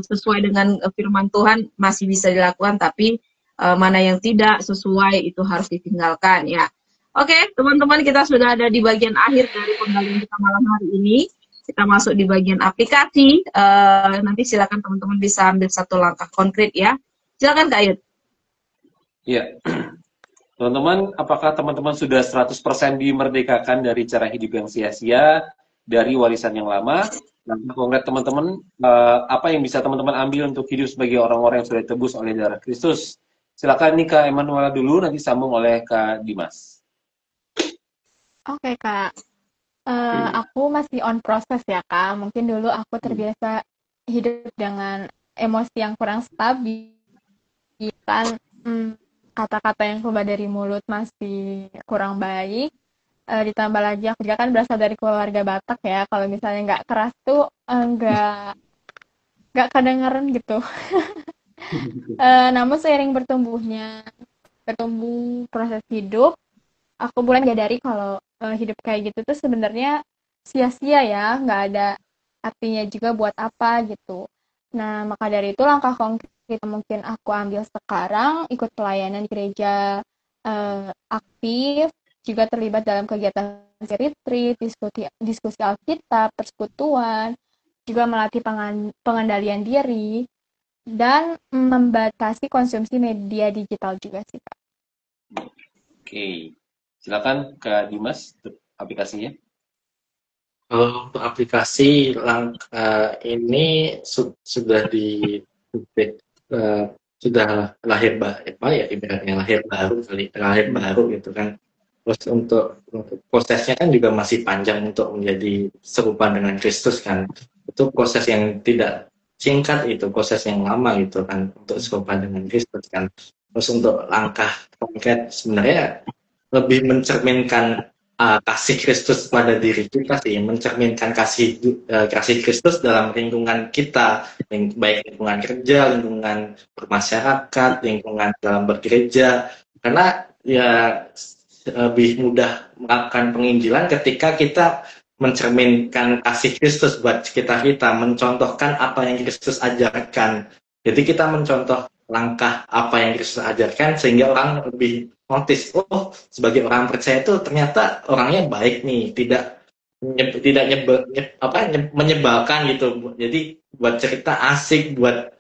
Speaker 2: sesuai dengan firman Tuhan masih bisa dilakukan, tapi mana yang tidak sesuai itu harus ditinggalkan ya. Oke, teman-teman, kita sudah ada di bagian akhir dari penggalian kita malam hari ini. Kita masuk di bagian aplikasi. Nanti silakan teman-teman bisa ambil satu langkah konkret ya. Silakan Kak Ayud.
Speaker 1: Iya. Teman-teman, apakah teman-teman sudah 100% dimerdekakan dari cara hidup yang sia-sia, dari warisan yang lama? Nah, konkret teman-teman, apa yang bisa teman-teman ambil untuk hidup sebagai orang-orang yang sudah ditebus oleh darah Kristus? Silakan nih Kak Emanuela dulu, nanti sambung oleh Kak Dimas.
Speaker 4: Oke, Kak. Aku masih on proses ya, Kak. Mungkin dulu aku terbiasa hidup dengan emosi yang kurang stabil. Kan kata-kata yang keluar dari mulut masih kurang baik. ditambah lagi aku juga kan berasal dari keluarga Batak ya, kalau misalnya nggak keras tuh nggak kedengeran gitu. Namun seiring bertumbuh proses hidup, aku mulai menyadari kalau hidup kayak gitu tuh sebenarnya sia-sia ya, nggak ada artinya juga buat apa gitu. Nah, maka dari itu langkah konkret yang mungkin aku ambil sekarang, ikut pelayanan gereja aktif, juga terlibat dalam kegiatan retreat, diskusi Alkitab, persekutuan, juga melatih pengendalian diri, dan membatasi konsumsi media digital juga sih, Kak.
Speaker 1: Oke, silakan Kak Dimas untuk aplikasinya.
Speaker 3: Kalau untuk aplikasi ini sudah sudah lahir apa ya ibaratnya lahir baru gitu kan. Terus untuk prosesnya kan juga masih panjang untuk menjadi serupa dengan Kristus kan. Itu proses yang tidak singkat, itu proses yang lama gitu kan untuk serupa dengan Kristus kan. Terus untuk langkah konkret sebenarnya lebih mencerminkan kasih Kristus pada diri kita sih, mencerminkan kasih Kristus dalam lingkungan kita, baik lingkungan kerja, lingkungan bermasyarakat, lingkungan dalam bergereja, karena ya lebih mudah melakukan penginjilan ketika kita mencerminkan kasih Kristus buat kita mencontohkan apa yang Kristus ajarkan. Jadi kita mencontoh langkah apa yang Kristus ajarkan sehingga orang lebih notice, oh sebagai orang percaya itu ternyata orangnya baik nih, tidak menyebalkan gitu. Jadi buat cerita asik, buat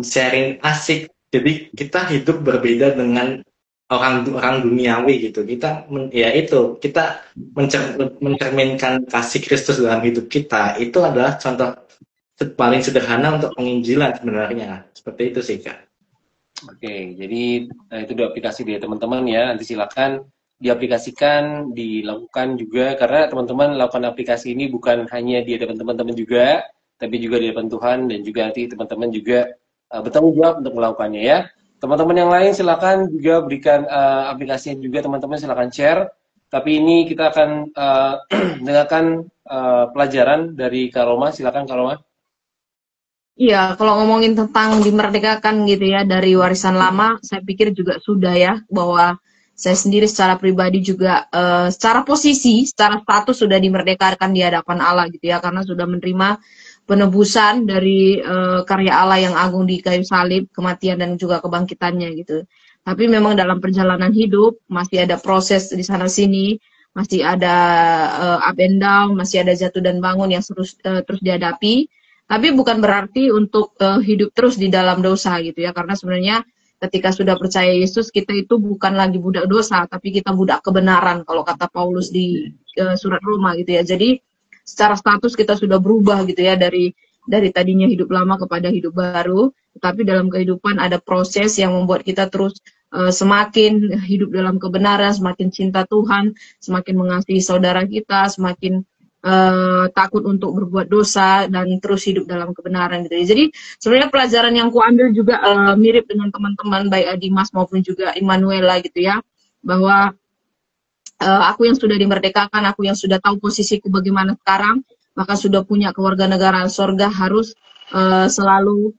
Speaker 3: sharing asik. Jadi kita hidup berbeda dengan orang duniawi gitu. Kita mencerminkan kasih Kristus dalam hidup kita. Itu adalah contoh paling sederhana untuk penginjilan sebenarnya. Seperti itu sih, Kak.
Speaker 1: Oke, jadi itu dua aplikasi dia teman-teman ya. Nanti silakan diaplikasikan, dilakukan juga, karena teman-teman lakukan aplikasi ini bukan hanya di hadapan teman-teman juga, tapi juga di hadapan Tuhan, dan juga nanti teman-teman juga bertanggung jawab untuk melakukannya ya. Teman-teman yang lain silakan juga berikan aplikasinya juga, teman-teman silakan share. Tapi ini kita akan dengarkan pelajaran dari Kak Roma. Silakan Kak Roma.
Speaker 2: Iya, kalau ngomongin tentang dimerdekakan gitu ya dari warisan lama, saya pikir juga sudah ya, bahwa saya sendiri secara pribadi juga secara posisi, secara status sudah dimerdekakan di hadapan Allah gitu ya, karena sudah menerima penebusan dari karya Allah yang agung di kayu salib, kematian dan juga kebangkitannya gitu. Tapi memang dalam perjalanan hidup masih ada proses di sana sini, masih ada up and down, masih ada jatuh dan bangun yang terus dihadapi. Tapi bukan berarti untuk hidup terus di dalam dosa gitu ya, karena sebenarnya ketika sudah percaya Yesus, kita itu bukan lagi budak dosa, tapi kita budak kebenaran kalau kata Paulus di surat Roma gitu ya. Jadi secara status kita sudah berubah gitu ya, dari tadinya hidup lama kepada hidup baru, tapi dalam kehidupan ada proses yang membuat kita terus semakin hidup dalam kebenaran, semakin cinta Tuhan, semakin mengasihi saudara kita, semakin takut untuk berbuat dosa dan terus hidup dalam kebenaran gitu ya. Jadi sebenarnya pelajaran yang kuambil juga mirip dengan teman-teman baik Dimas maupun juga Immanuela gitu ya, bahwa aku yang sudah dimerdekakan, aku yang sudah tahu posisiku bagaimana sekarang, maka sudah punya kewarganegaraan sorga, harus selalu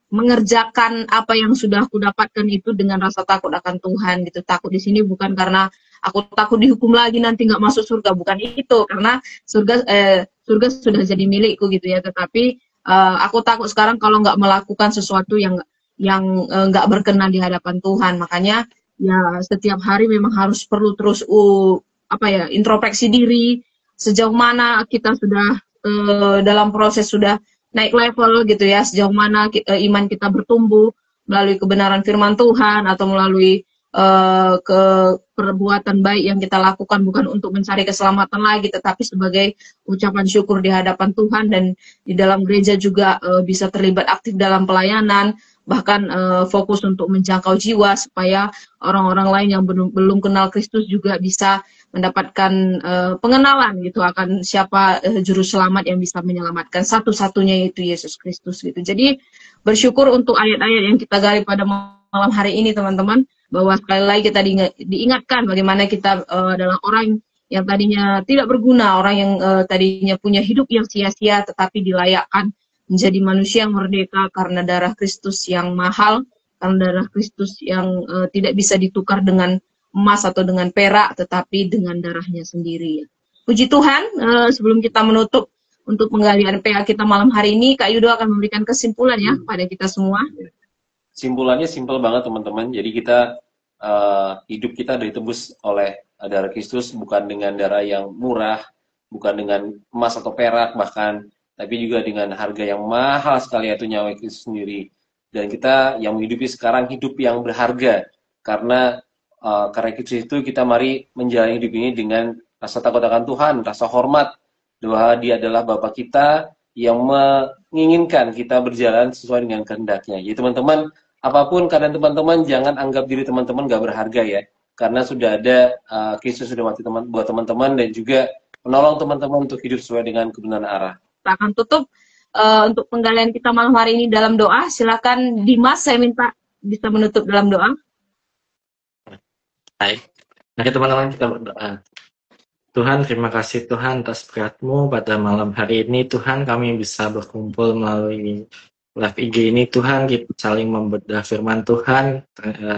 Speaker 2: mengerjakan apa yang sudah aku dapatkan itu dengan rasa takut akan Tuhan gitu. Takut di sini bukan karena aku takut dihukum lagi nanti nggak masuk surga, bukan itu, karena surga sudah jadi milikku gitu ya. Tetapi aku takut sekarang kalau nggak melakukan sesuatu yang nggak berkenan di hadapan Tuhan. Makanya ya setiap hari memang harus perlu terus introspeksi diri, sejauh mana kita sudah dalam proses sudah naik level gitu ya, sejauh mana iman kita bertumbuh melalui kebenaran firman Tuhan atau melalui perbuatan baik yang kita lakukan, bukan untuk mencari keselamatan lagi, tetapi sebagai ucapan syukur di hadapan Tuhan. Dan di dalam gereja juga bisa terlibat aktif dalam pelayanan, bahkan fokus untuk menjangkau jiwa supaya orang-orang lain yang belum kenal Kristus juga bisa mendapatkan pengenalan gitu akan siapa juru selamat yang bisa menyelamatkan, satu-satunya yaitu Yesus Kristus gitu. Jadi bersyukur untuk ayat-ayat yang kita gali pada malam hari ini teman-teman, bahwa sekali lagi kita diingatkan bagaimana kita adalah orang yang tadinya tidak berguna, orang yang tadinya punya hidup yang sia-sia, tetapi dilayakkan menjadi manusia yang merdeka karena darah Kristus yang mahal, karena darah Kristus yang tidak bisa ditukar dengan emas atau dengan perak, tetapi dengan darahnya sendiri. Puji Tuhan, sebelum kita menutup untuk penggalian PA kita malam hari ini, Kak Yudo akan memberikan kesimpulan ya kepada kita semua.
Speaker 1: Simpulannya simpel banget teman-teman. Jadi kita hidup kita ditebus oleh darah Kristus, bukan dengan darah yang murah, bukan dengan emas atau perak bahkan, tapi juga dengan harga yang mahal sekali, yaitu nyawa Kristus sendiri. Dan kita yang menghidupi sekarang hidup yang berharga, karena Kristus itu kita mari menjalani hidup ini dengan rasa takut akan Tuhan, rasa hormat bahwa Dia adalah Bapa kita yang menginginkan kita berjalan sesuai dengan kehendaknya. Jadi teman-teman, apapun keadaan teman-teman, jangan anggap diri teman-teman gak berharga ya, karena sudah ada Kristus sudah mati buat teman-teman dan juga menolong teman-teman untuk hidup sesuai dengan kebenaran arah.
Speaker 2: Kita akan tutup untuk penggalian kita malam hari ini dalam doa. Silakan Dimas, saya minta bisa menutup dalam doa.
Speaker 3: Baik, mari teman-teman kita berdoa. Tuhan, terima kasih Tuhan atas berkat-Mu pada malam hari ini. Tuhan, kami bisa berkumpul melalui live IG ini. Tuhan, kita saling membedah firman Tuhan.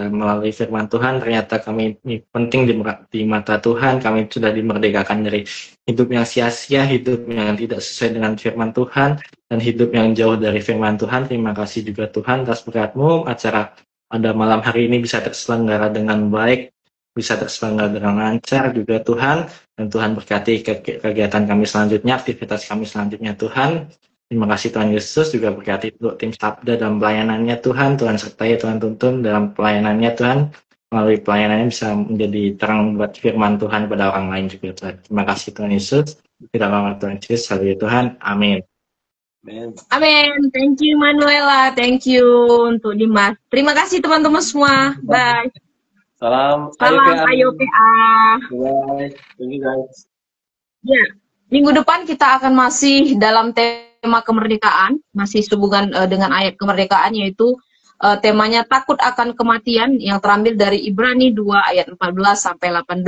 Speaker 3: Melalui firman Tuhan, ternyata kami ini penting di mata Tuhan. Kami sudah dimerdekakan dari hidup yang sia-sia, hidup yang tidak sesuai dengan firman Tuhan, dan hidup yang jauh dari firman Tuhan. Terima kasih juga Tuhan atas berkat-Mu. Acara pada malam hari ini bisa terselenggara dengan baik, bisa terselenggara dengan lancar juga Tuhan, dan Tuhan berkati kegiatan kami selanjutnya, aktivitas kami selanjutnya Tuhan. Terima kasih Tuhan Yesus, juga berkati untuk tim Sabda dalam pelayanannya Tuhan, Tuhan sertai, Tuhan tuntun dalam pelayanannya Tuhan, melalui pelayanannya bisa menjadi terang buat firman Tuhan pada orang lain juga Tuhan. Terima kasih Tuhan Yesus, di dalam nama Tuhan Yesus, haleluya Tuhan, amin.
Speaker 2: Amin. Thank you Manuela, thank you untuk Dimas. Terima kasih teman-teman semua, bye.
Speaker 1: Salam
Speaker 2: Ayo PA.
Speaker 1: Bye. Thank you guys.
Speaker 2: Ya, minggu depan kita akan masih dalam tema kemerdekaan, masih sehubungan dengan ayat kemerdekaan, yaitu temanya takut akan kematian, yang terambil dari Ibrani 2 ayat 14 sampai 18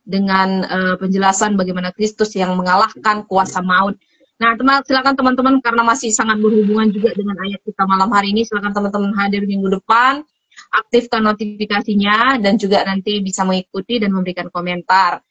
Speaker 2: dengan penjelasan bagaimana Kristus yang mengalahkan kuasa maut. Nah, silakan teman-teman, karena masih sangat berhubungan juga dengan ayat kita malam hari ini, silakan teman-teman hadir minggu depan, aktifkan notifikasinya, dan juga nanti bisa mengikuti dan memberikan komentar.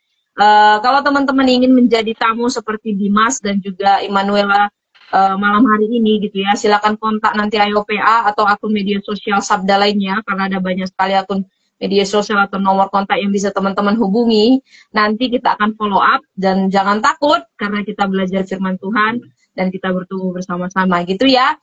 Speaker 2: Kalau teman-teman ingin menjadi tamu seperti Dimas dan juga Immanuela malam hari ini gitu ya, silakan kontak nanti IOPA atau akun media sosial Sabda lainnya, karena ada banyak sekali akun media sosial atau nomor kontak yang bisa teman-teman hubungi. Nanti kita akan follow up, dan jangan takut karena kita belajar firman Tuhan dan kita bertumbuh bersama-sama gitu ya.